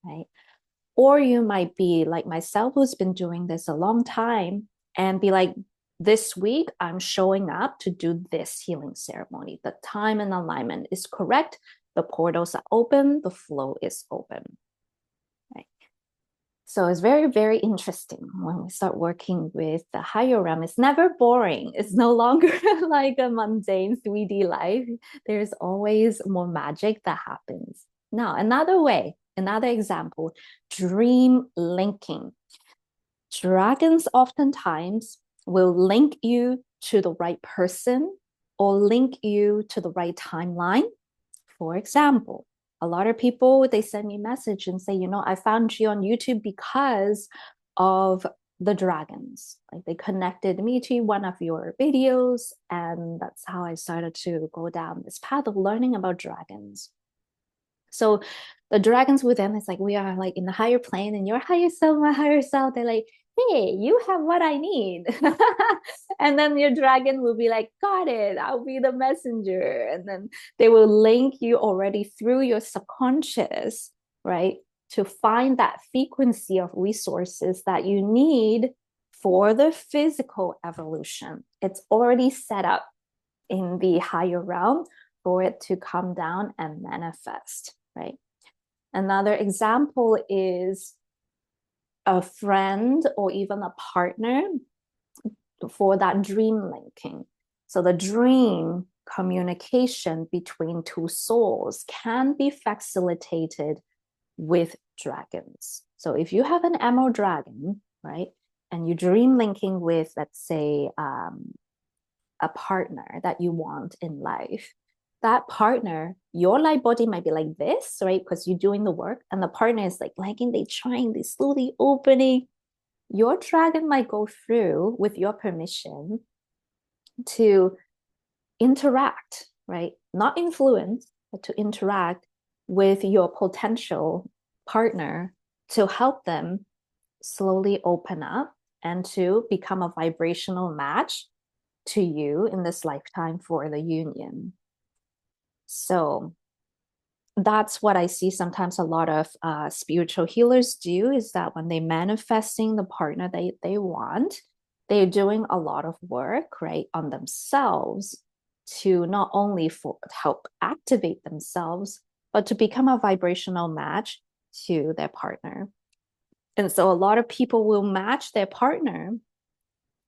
right? Or you might be like myself, who's been doing this a long time, and be like, this week I'm showing up to do this healing ceremony. The time and alignment is correct. The portals are open. The flow is open. Right? So it's very, very interesting when we start working with the higher realm. It's never boring. It's no longer like a mundane 3D life. There's always more magic that happens. Now, another example, dream linking. Dragons oftentimes will link you to the right person or link you to the right timeline. For example, a lot of people, they send me a message and say, I found you on YouTube because of the dragons. Like they connected me to one of your videos, and that's how I started to go down this path of learning about dragons. So the dragons within, it's like we are like in the higher plane, and your higher self, my higher self, they're like, hey, you have what I need. And then your dragon will be like, got it, I'll be the messenger. And then they will link you already through your subconscious, right? To find that frequency of resources that you need for the physical evolution. It's already set up in the higher realm for it to come down and manifest, right? Another example is a friend or even a partner for that dream linking. So the dream communication between two souls can be facilitated with dragons. So if you have an emerald dragon, right, and you dream linking with, let's say, a partner that you want in life, that partner, your light body might be like this, right? Because you're doing the work, and the partner is like liking, they trying, they slowly opening. Your dragon might go through with your permission to interact, right? Not influence, but to interact with your potential partner to help them slowly open up and to become a vibrational match to you in this lifetime for the union. So that's what I see sometimes a lot of spiritual healers do, is that when they're manifesting the partner they want, they're doing a lot of work, right, on themselves to not only help activate themselves, but to become a vibrational match to their partner. And so a lot of people will match their partner,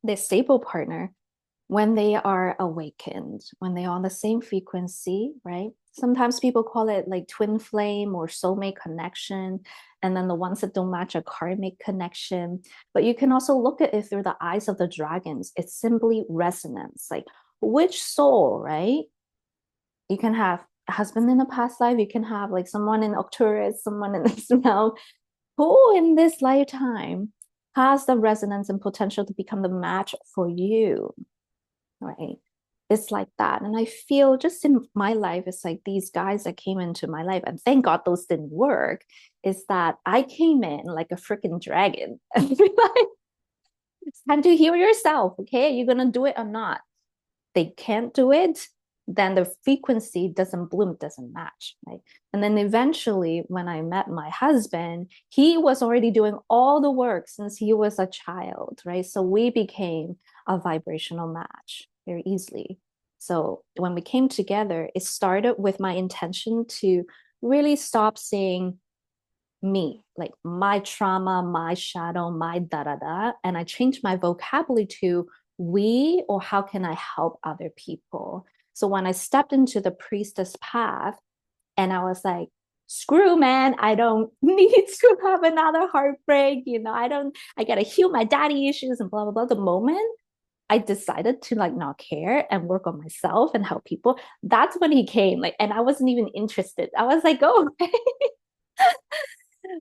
their stable partner, when they are awakened, when they are on the same frequency, right? Sometimes people call it like twin flame or soulmate connection. And then the ones that don't match, a karmic connection. But you can also look at it through the eyes of the dragons. It's simply resonance. Like which soul, right? You can have a husband in a past life. You can have like someone in Octurus, someone in this realm. Who in this lifetime has the resonance and potential to become the match for you? Right? It's like that. And I feel just in my life, it's like these guys that came into my life, and thank God those didn't work, is that I came in like a freaking dragon and be like, it's time to heal yourself. Okay. Are you going to do it or not? They can't do it, then the frequency doesn't bloom, doesn't match, right? And then eventually, when I met my husband, he was already doing all the work since he was a child, right? So we became a vibrational match very easily. So when we came together, it started with my intention to really stop saying me, like my trauma, my shadow, my da da da. And I changed my vocabulary to we, or how can I help other people? So when I stepped into the priestess path, and I was like, screw man, I don't need to have another heartbreak. I gotta heal my daddy issues and blah, blah, blah. The moment I decided to like not care and work on myself and help people, that's when he came. Like, and I wasn't even interested. I was like, oh, okay.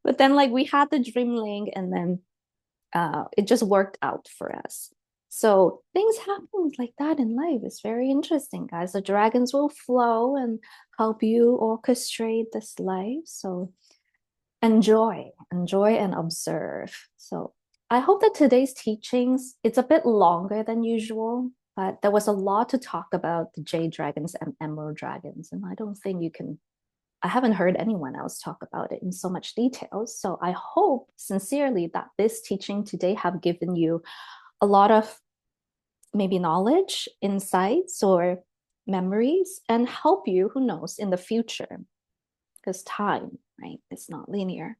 But then like we had the dream link, and then it just worked out for us. So things happen like that in life. It's very interesting, guys. The dragons will flow and help you orchestrate this life. So enjoy and observe. So I hope that today's teachings, it's a bit longer than usual, but there was a lot to talk about the Jade Dragons and Emerald Dragons. And I don't think I haven't heard anyone else talk about it in so much detail. So I hope sincerely that this teaching today have given you a lot of maybe knowledge, insights, or memories, and help you, who knows, in the future, because time, right, is not linear.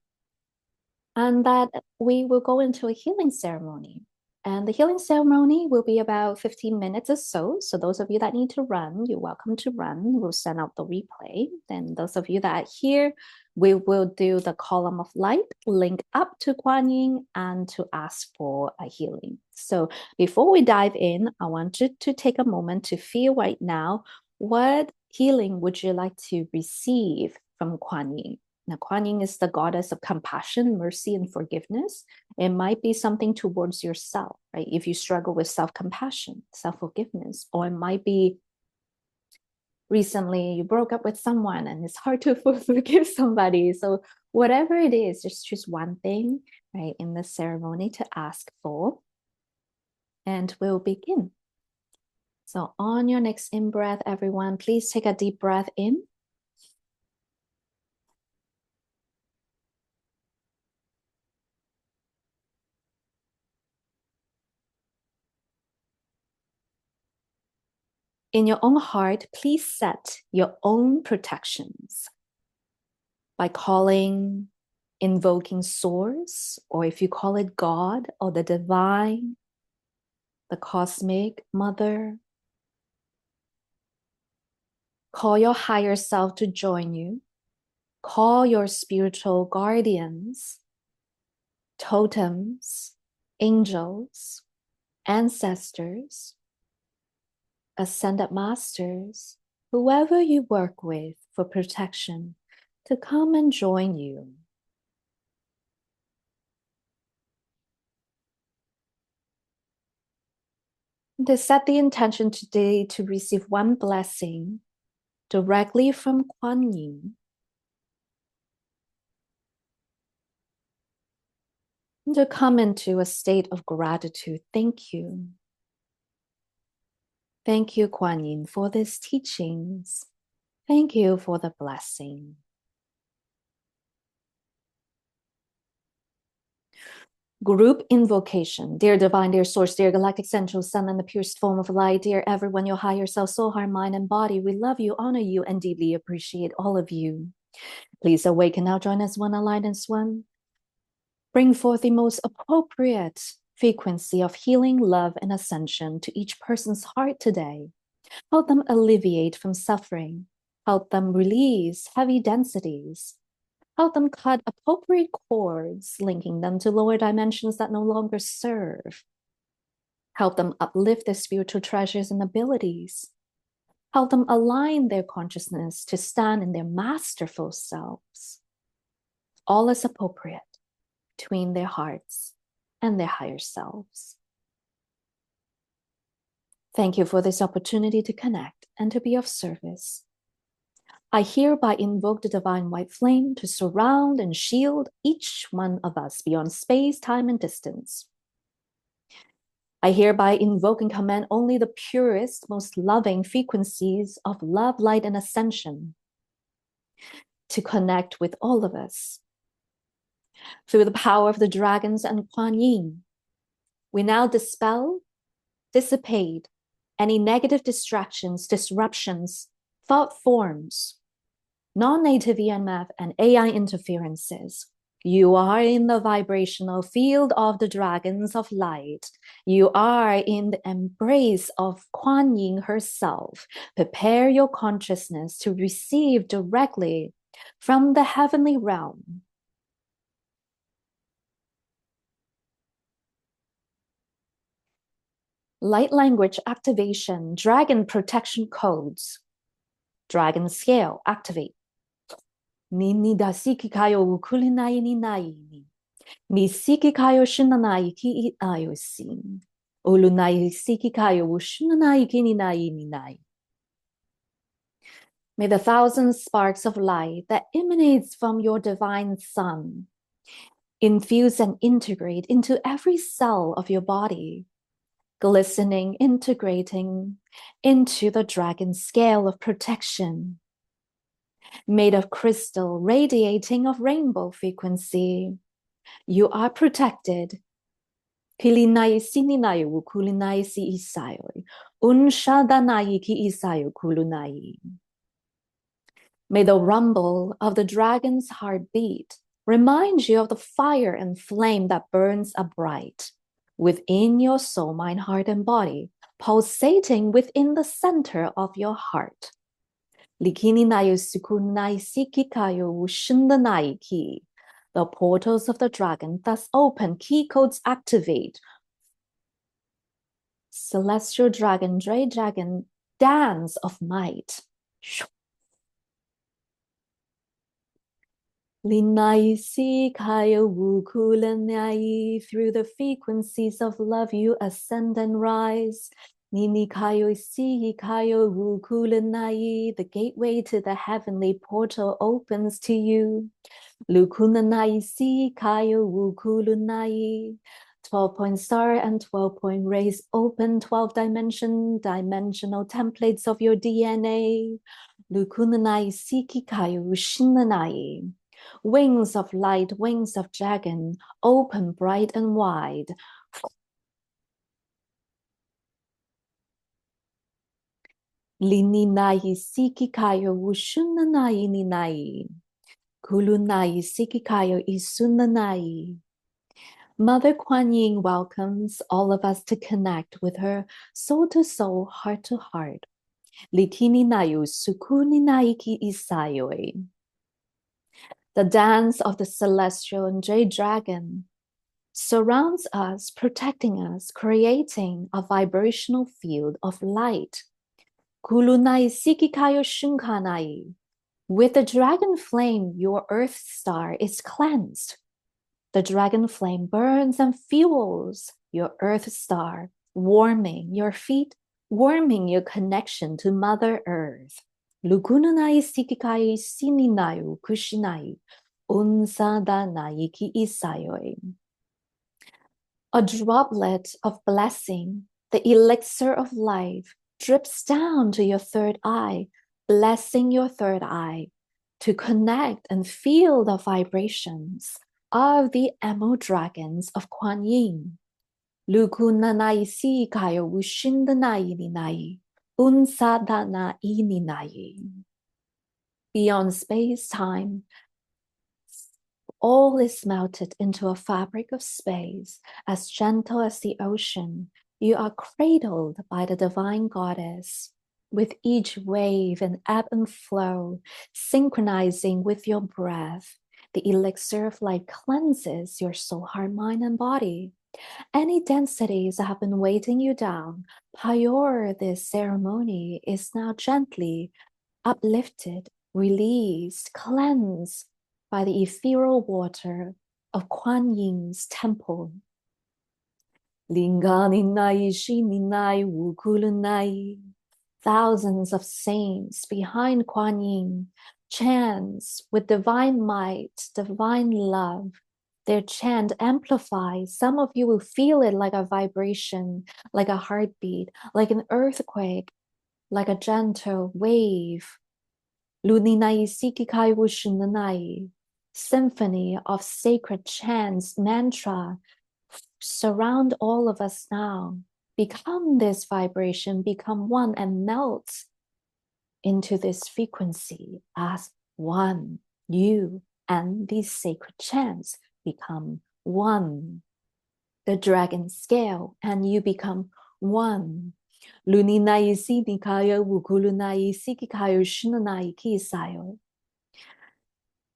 And that we will go into a healing ceremony. And the healing ceremony will be about 15 minutes or so. So those of you that need to run, you're welcome to run. We'll send out the replay. Then those of you that are here, we will do the column of light, link up to Kuan Yin, and to ask for a healing. So before we dive in, I want you to take a moment to feel right now, what healing would you like to receive from Kuan Yin? Now, Kuan Yin is the goddess of compassion, mercy, and forgiveness. It might be something towards yourself, right? If you struggle with self-compassion, self-forgiveness, or it might be recently you broke up with someone and it's hard to forgive somebody. So whatever it is, just choose one thing, right, in the ceremony to ask for, and we'll begin. So on your next in-breath, everyone, please take a deep breath in. In your own heart, please set your own protections by calling, invoking source, or if you call it God or the divine, the cosmic mother. Call your higher self to join you. Call your spiritual guardians, totems, angels, ancestors, ascended masters, whoever you work with for protection, to come and join you. To set the intention today to receive one blessing directly from Kuan Yin. To come into a state of gratitude. Thank you. Thank you, Kuan Yin, for these teachings. Thank you for the blessing. Group invocation. Dear Divine, dear Source, dear Galactic Central Sun and the purest form of light, dear everyone, your higher self, soul, heart, mind, and body, we love you, honor you, and deeply appreciate all of you. Please awaken now, join us one aligned and one. Bring forth the most appropriate frequency of healing, love, and ascension to each person's heart today. Help them alleviate from suffering. Help them release heavy densities. Help them cut appropriate cords, linking them to lower dimensions that no longer serve. Help them uplift their spiritual treasures and abilities. Help them align their consciousness to stand in their masterful selves. All is appropriate between their hearts and their higher selves. Thank you for this opportunity to connect and to be of service. I hereby invoke the divine white flame to surround and shield each one of us beyond space, time, and distance. I hereby invoke and command only the purest, most loving frequencies of love, light, and ascension to connect with all of us. Through the power of the dragons and Kuan Yin, we now dispel, dissipate any negative distractions, disruptions, thought forms, non-native EMF, and AI interferences. You are in the vibrational field of the dragons of light. You are in the embrace of Kuan Yin herself. Prepare your consciousness to receive directly from the heavenly realm. Light language activation, dragon protection codes. Dragon scale activate. Nini da siki kayo ukulinai ni nai ni. Mi siki kayo shinanai ki it ayo sin. Ulunai sikikayo wushunanai kininai ninai. May the thousand sparks of light that emanates from your divine sun infuse and integrate into every cell of your body, glistening, integrating into the dragon scale of protection, made of crystal, radiating of rainbow frequency. You are protected. Kilinai sininai wukulinai si isayoi. Unshadanai ki isayo kulunai. May the rumble of the dragon's heartbeat remind you of the fire and flame that burns upright within your soul, mind, heart, and body, pulsating within the center of your heart. Likininayo sukunai sikikayo wushindanai ki. The portals of the dragon thus open, key codes activate. Celestial dragon, Jade dragon, dance of might. Linai sikaya wukulanai. Through the frequencies of love you ascend and rise. Ninikayo sikaya wukulanai. The gateway to the heavenly portal opens to you. Lukunanai sikaya wukulunai. 12-point star and 12-point rays open 12-dimensional templates of your DNA. Lukunanai sikikayo ushinanai. Wings of light, wings of dragon, open bright and wide. Lininai sikikayo wushunanai ninai. Kulunai sikikayo isunanai. Mother Kuan Yin welcomes all of us to connect with her soul to soul, heart to heart. Likininayu sukuninai ki isayoi. The dance of the celestial and jade dragon surrounds us, protecting us, creating a vibrational field of light. Kulunai sikikayo shunkanai. With the dragon flame, your earth star is cleansed. The dragon flame burns and fuels your earth star, warming your feet, warming your connection to Mother Earth. Lukunanai sikikai sininayu kushinai, unsadanai ki isayoi. A droplet of blessing, the elixir of life, drips down to your third eye, blessing your third eye to connect and feel the vibrations of the emerald dragons of Kuan Yin. Lukunanai si kayo wushindanai ninai, unsadana ininai. Beyond space-time, all is melted into a fabric of space, as gentle as the ocean. You are cradled by the divine goddess, with each wave and ebb and flow, synchronizing with your breath. The elixir of light cleanses your soul, heart, mind, and body. Any densities that have been weighting you down, prior this ceremony is now gently uplifted, released, cleansed by the ethereal water of Kuan Yin's temple. Linganinai shininai wukulunai. Thousands of saints behind Kuan Yin chants with divine might, divine love. Their chant amplifies. Some of you will feel it like a vibration, like a heartbeat, like an earthquake, like a gentle wave. Luninai sikikai wushunanai. Symphony of sacred chants, mantra, surround all of us now. Become this vibration, become one, and melt into this frequency as one. You and these sacred chants become one. The dragon scale and you become one. Luninai sinikaya wukulunai sikikayo shinanai kisayo.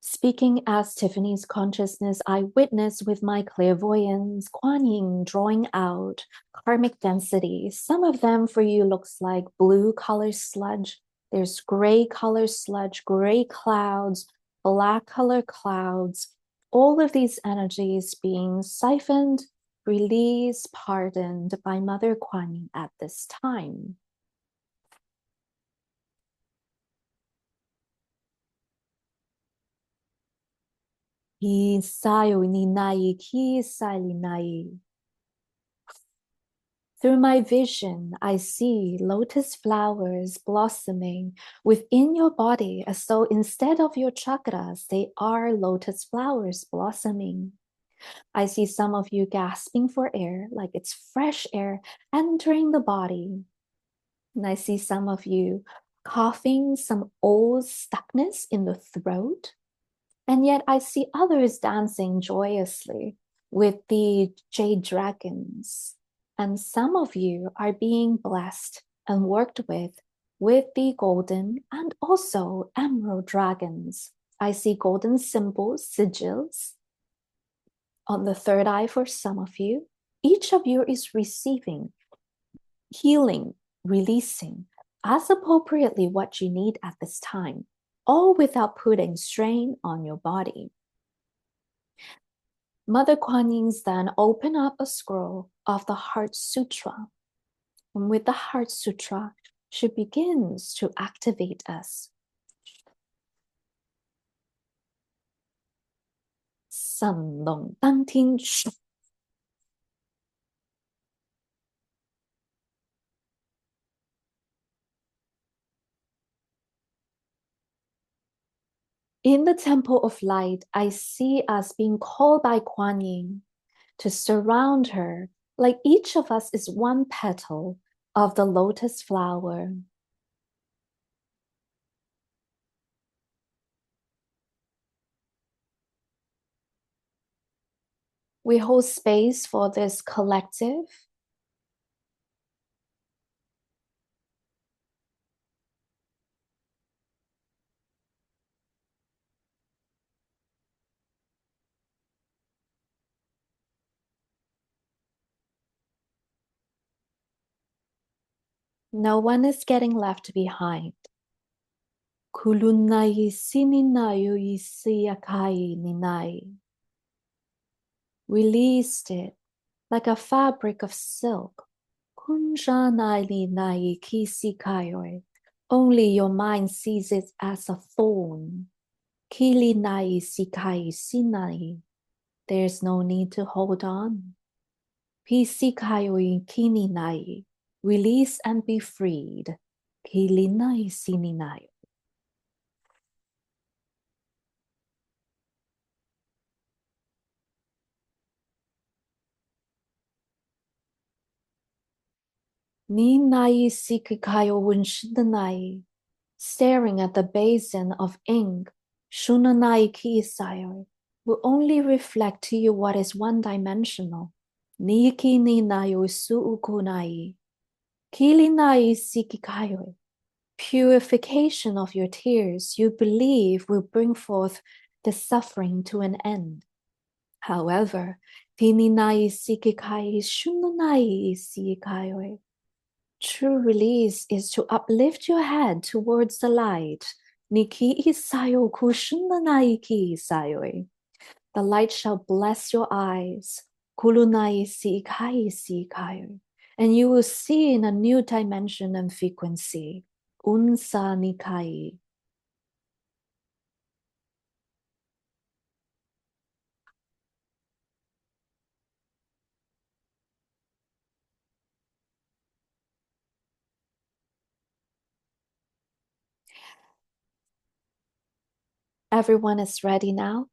Speaking as Tiffany's consciousness, I witness with my clairvoyance Kuan Yin drawing out karmic density. Some of them for you looks like blue color sludge. There's gray color sludge, gray clouds, black color clouds. All of these energies being siphoned, released, pardoned by Mother Kuan Yin at this time. Through my vision, I see lotus flowers blossoming within your body as though instead of your chakras, they are lotus flowers blossoming. I see some of you gasping for air like it's fresh air entering the body. And I see some of you coughing, some old stuckness in the throat. And yet I see others dancing joyously with the Jade Dragons. And some of you are being blessed and worked with the golden and also emerald dragons. I see golden symbols, sigils on the third eye for some of you. Each of you is receiving, healing, releasing as appropriately what you need at this time, all without putting strain on your body. Mother Kuan Yin's then open up a scroll of the Heart Sutra. And with the Heart Sutra, she begins to activate us. San Long Dang Tin Shu. In the Temple of Light, I see us being called by Kuan Yin to surround her, like each of us is one petal of the lotus flower. We hold space for this collective. No one is getting left behind. Kulunai sininayu isiakai ninai. Released it like a fabric of silk. Kunjanai nai kisikayoi. Only your mind sees it as a thorn. Kili nai sikai sinai. There's no need to hold on. Pisikayoi kini nai. Release and be freed. Kili nai sininai. Ni nai sikikayo winshindanai. Staring at the basin of ink, shunanai kiisayo, will only reflect to you what is one-dimensional. Niki ni nayo suukunai. Kilinai sikikayo. Purification of your tears, you believe, will bring forth the suffering to an end. However, tininai sikikai shunanai sikikayo. True release is to uplift your head towards the light. Niki isayo kushunanai ki isayo. The light shall bless your eyes. Kulunai sikai sikayo. And you will see in a new dimension and frequency. Unsa nikai. Everyone is ready now?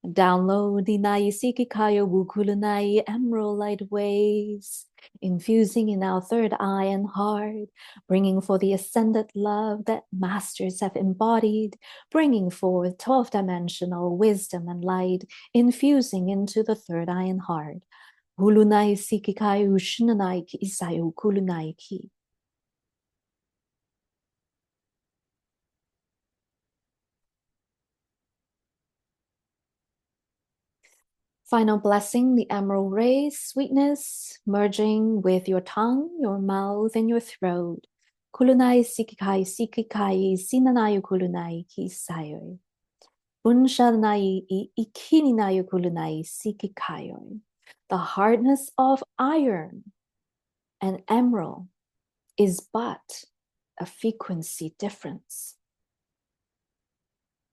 Download the Nai Wukulunai Emerald Light Waves, infusing in our third eye and heart, bringing forth the ascended love that masters have embodied, bringing forth 12-dimensional wisdom and light, infusing into the third eye and heart. Hulunai Sikikai Ushinanai Ki Isayu Kulunai Ki. Final blessing, the emerald rays, sweetness, merging with your tongue, your mouth, and your throat. Kulunai sikikai sikikai sinanayu kulunai kisayo. Bunshanai I ikininayo kulunai sikikayo. The hardness of iron and emerald is but a frequency difference.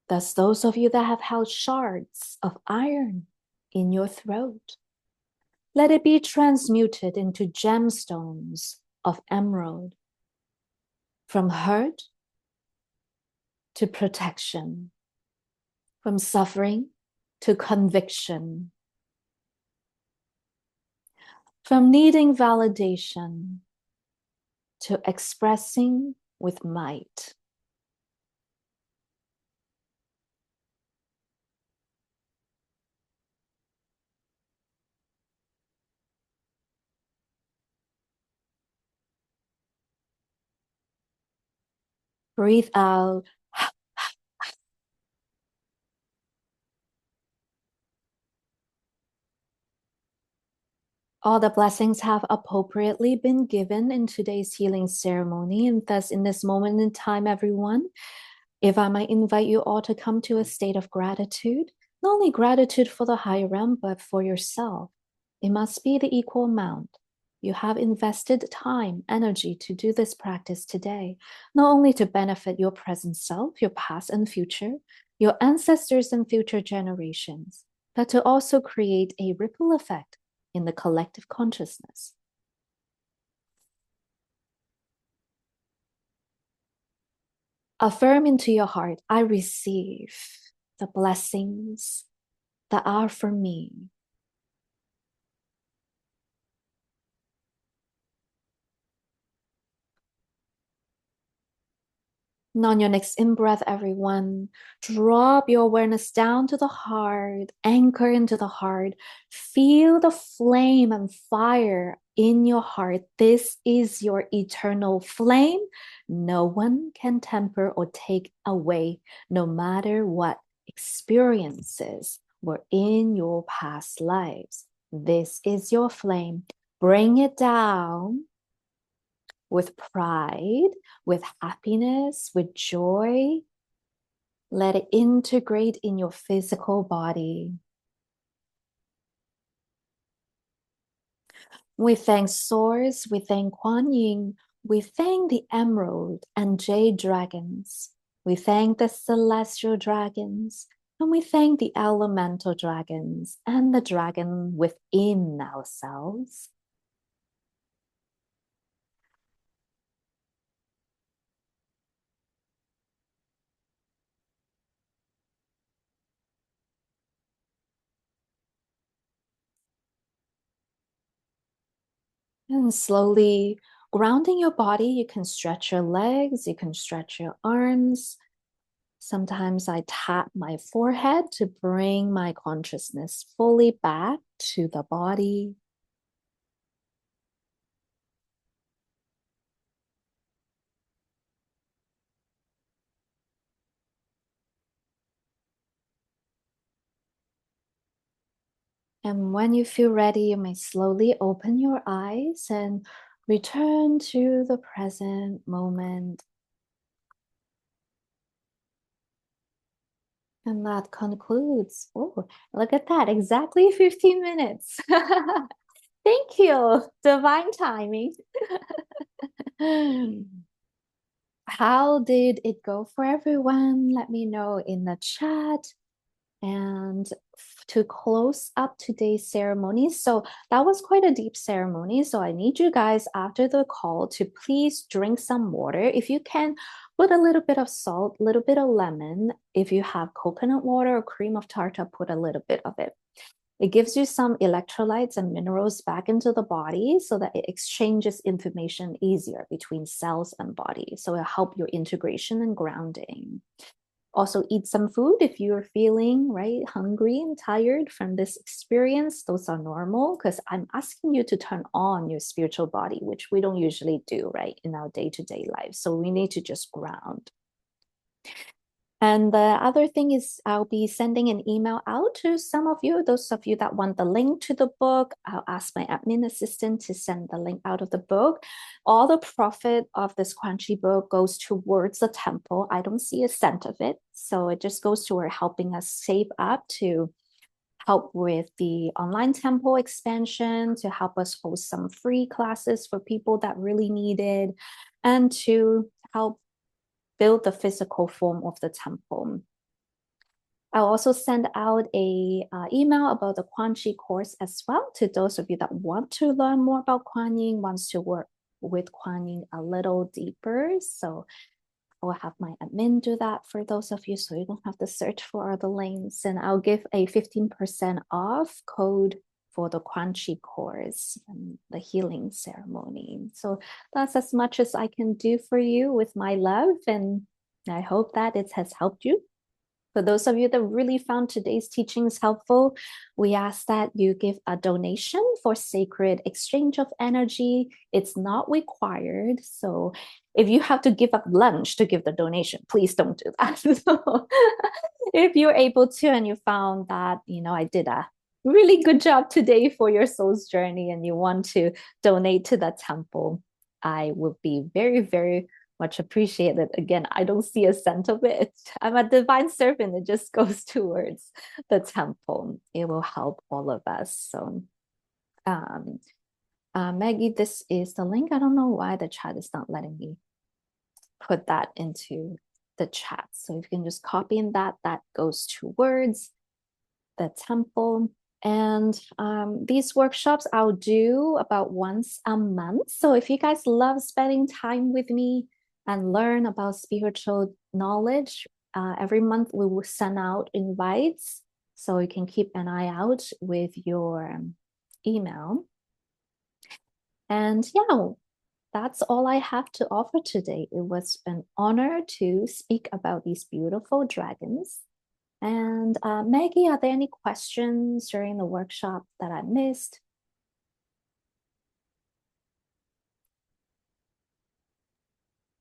Thus, those of you that have held shards of iron in your throat, let it be transmuted into gemstones of emerald, from hurt to protection, from suffering to conviction, from needing validation to expressing with might. Breathe out. All the blessings have appropriately been given in today's healing ceremony. And thus, in this moment in time, everyone, if I might invite you all to come to a state of gratitude, not only gratitude for the higher realm, but for yourself. It must be the equal amount. You have invested time, energy to do this practice today, not only to benefit your present self, your past and future, your ancestors and future generations, but to also create a ripple effect in the collective consciousness. Affirm into your heart, I receive the blessings that are for me. And on your next in-breath, everyone, drop your awareness down to the heart, anchor into the heart, feel the flame and fire in your heart. This is your eternal flame. No one can temper or take away, no matter what experiences were in your past lives. This is your flame. Bring it down with pride, with happiness, with joy. Let it integrate in your physical body. We thank Source, we thank Kuan Yin, we thank the Emerald and Jade Dragons, we thank the Celestial Dragons, and we thank the Elemental Dragons and the dragon within ourselves. And slowly grounding your body, you can stretch your legs, you can stretch your arms. Sometimes I tap my forehead to bring my consciousness fully back to the body. And when you feel ready, you may slowly open your eyes and return to the present moment. And that concludes. Oh, look at that, exactly 15 minutes. Thank you, divine timing. How did it go for everyone? Let me know in the chat. And to close up today's ceremony, so that was quite a deep ceremony, so I need you guys after the call to please drink some water. If you can, put a little bit of salt, a little bit of lemon. If you have coconut water or cream of tartar, put a little bit of it. It gives you some electrolytes and minerals back into the body so that it exchanges information easier between cells and body, so it'll help your integration and grounding. Also eat some food if you're feeling right hungry and tired from this experience. Those are normal because I'm asking you to turn on your spiritual body, which we don't usually do right in our day-to-day life. So we need to just ground. And the other thing is I'll be sending an email out to some of you, those of you that want the link to the book. I'll ask my admin assistant to send the link out of the book. All the profit of this Kuan Yin book goes towards the temple. I don't see a cent of it. So it just goes toward helping us save up to help with the online temple expansion, to help us host some free classes for people that really need it, and to help build the physical form of the temple. I'll also send out a email about the Kuan Yin course as well to those of you that want to learn more about Kuan Yin, wants to work with Kuan Yin a little deeper. So I'll have my admin do that for those of you so you don't have to search for all the links. And I'll give a 15% off code for the Kuan Yin course and the healing ceremony. So that's as much as I can do for you with my love. And I hope that it has helped you. For those of you that really found today's teachings helpful, we ask that you give a donation for sacred exchange of energy. It's not required. So if you have to give up lunch to give the donation, please don't do that. So if you're able to and you found that, I did a really good job today for your soul's journey and you want to donate to the temple, I would be very, very much appreciated. Again, I don't see a cent of it. I'm a divine servant. It just goes towards the temple. It will help all of us. So, Maggie, this is the link. I don't know why the chat is not letting me put that into the chat. So if you can just copy in that goes towards the temple. And these workshops I'll do about once a month. So if you guys love spending time with me and learn about spiritual knowledge, every month we will send out invites. So you can keep an eye out with your email. And yeah, that's all I have to offer today. It was an honor to speak about these beautiful dragons. And Maggie, are there any questions during the workshop that I missed?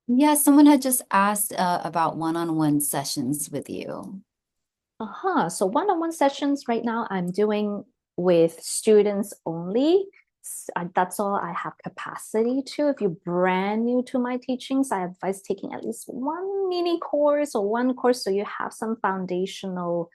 Yeah, someone had just asked about one-on-one sessions with you. So one-on-one sessions right now I'm doing with students only. That's all I have capacity to. If you're brand new to my teachings, I advise taking at least one mini course or one course so you have some foundational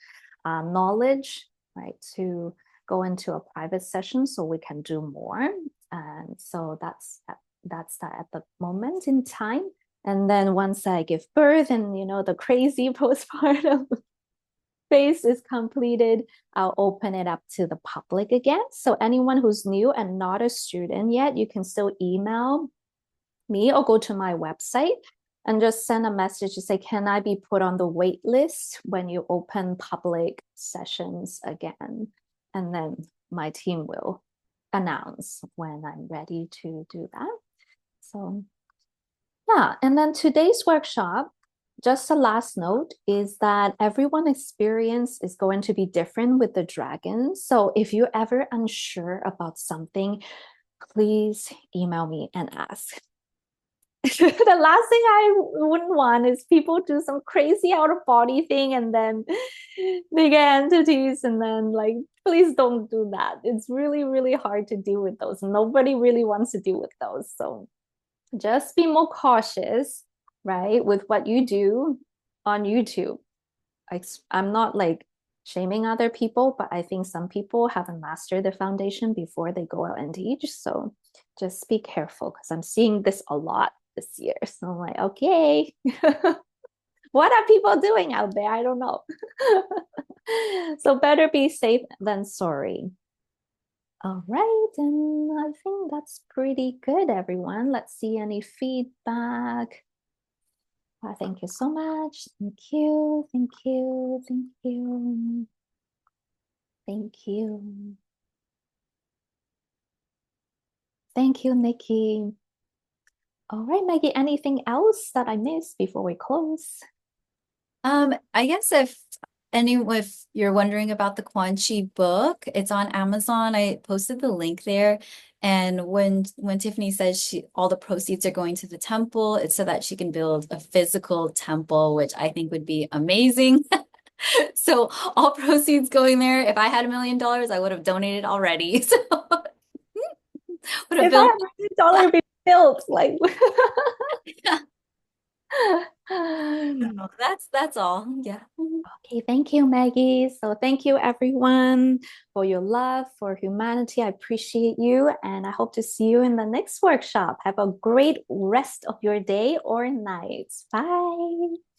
knowledge, right, to go into a private session so we can do more. And so that's that at the moment in time. And then once I give birth and the crazy postpartum phase is completed, I'll open it up to the public again. So anyone who's new and not a student yet, you can still email me or go to my website and just send a message to say, can I be put on the wait list when you open public sessions again? And then my team will announce when I'm ready to do that. So yeah, and then today's workshop, just a last note, is that everyone's experience is going to be different with the dragons. So if you're ever unsure about something, please email me and ask. The last thing I wouldn't want is people do some crazy out of body thing and then they get entities and then please don't do that. It's really, really hard to deal with those. Nobody really wants to deal with those. So just be more cautious, right, with what you do on YouTube. I'm not shaming other people, but I think some people haven't mastered the foundation before they go out and teach. So just be careful because I'm seeing this a lot this year. So I'm like, okay, what are people doing out there? I don't know. So better be safe than sorry. All right, and I think that's pretty good, everyone. Let's see any feedback. Thank you so much. Thank you, thank you, thank you. Thank you. Thank you, Nikki. All right, Maggie, anything else that I missed before we close? I guess if if you're wondering about the Kuan Yin book, it's on Amazon. I posted the link there. And when Tiffany says all the proceeds are going to the temple, it's so that she can build a physical temple, which I think would be amazing. So all proceeds going there. If I had $1 million, I would have donated already. So would have If I built. had $1 be built, like No, that's all. Yeah. okay, thank you, Maggie. So thank you everyone for your love for humanity. I appreciate you and I hope to see you in the next workshop. Have a great rest of your day or night. Bye.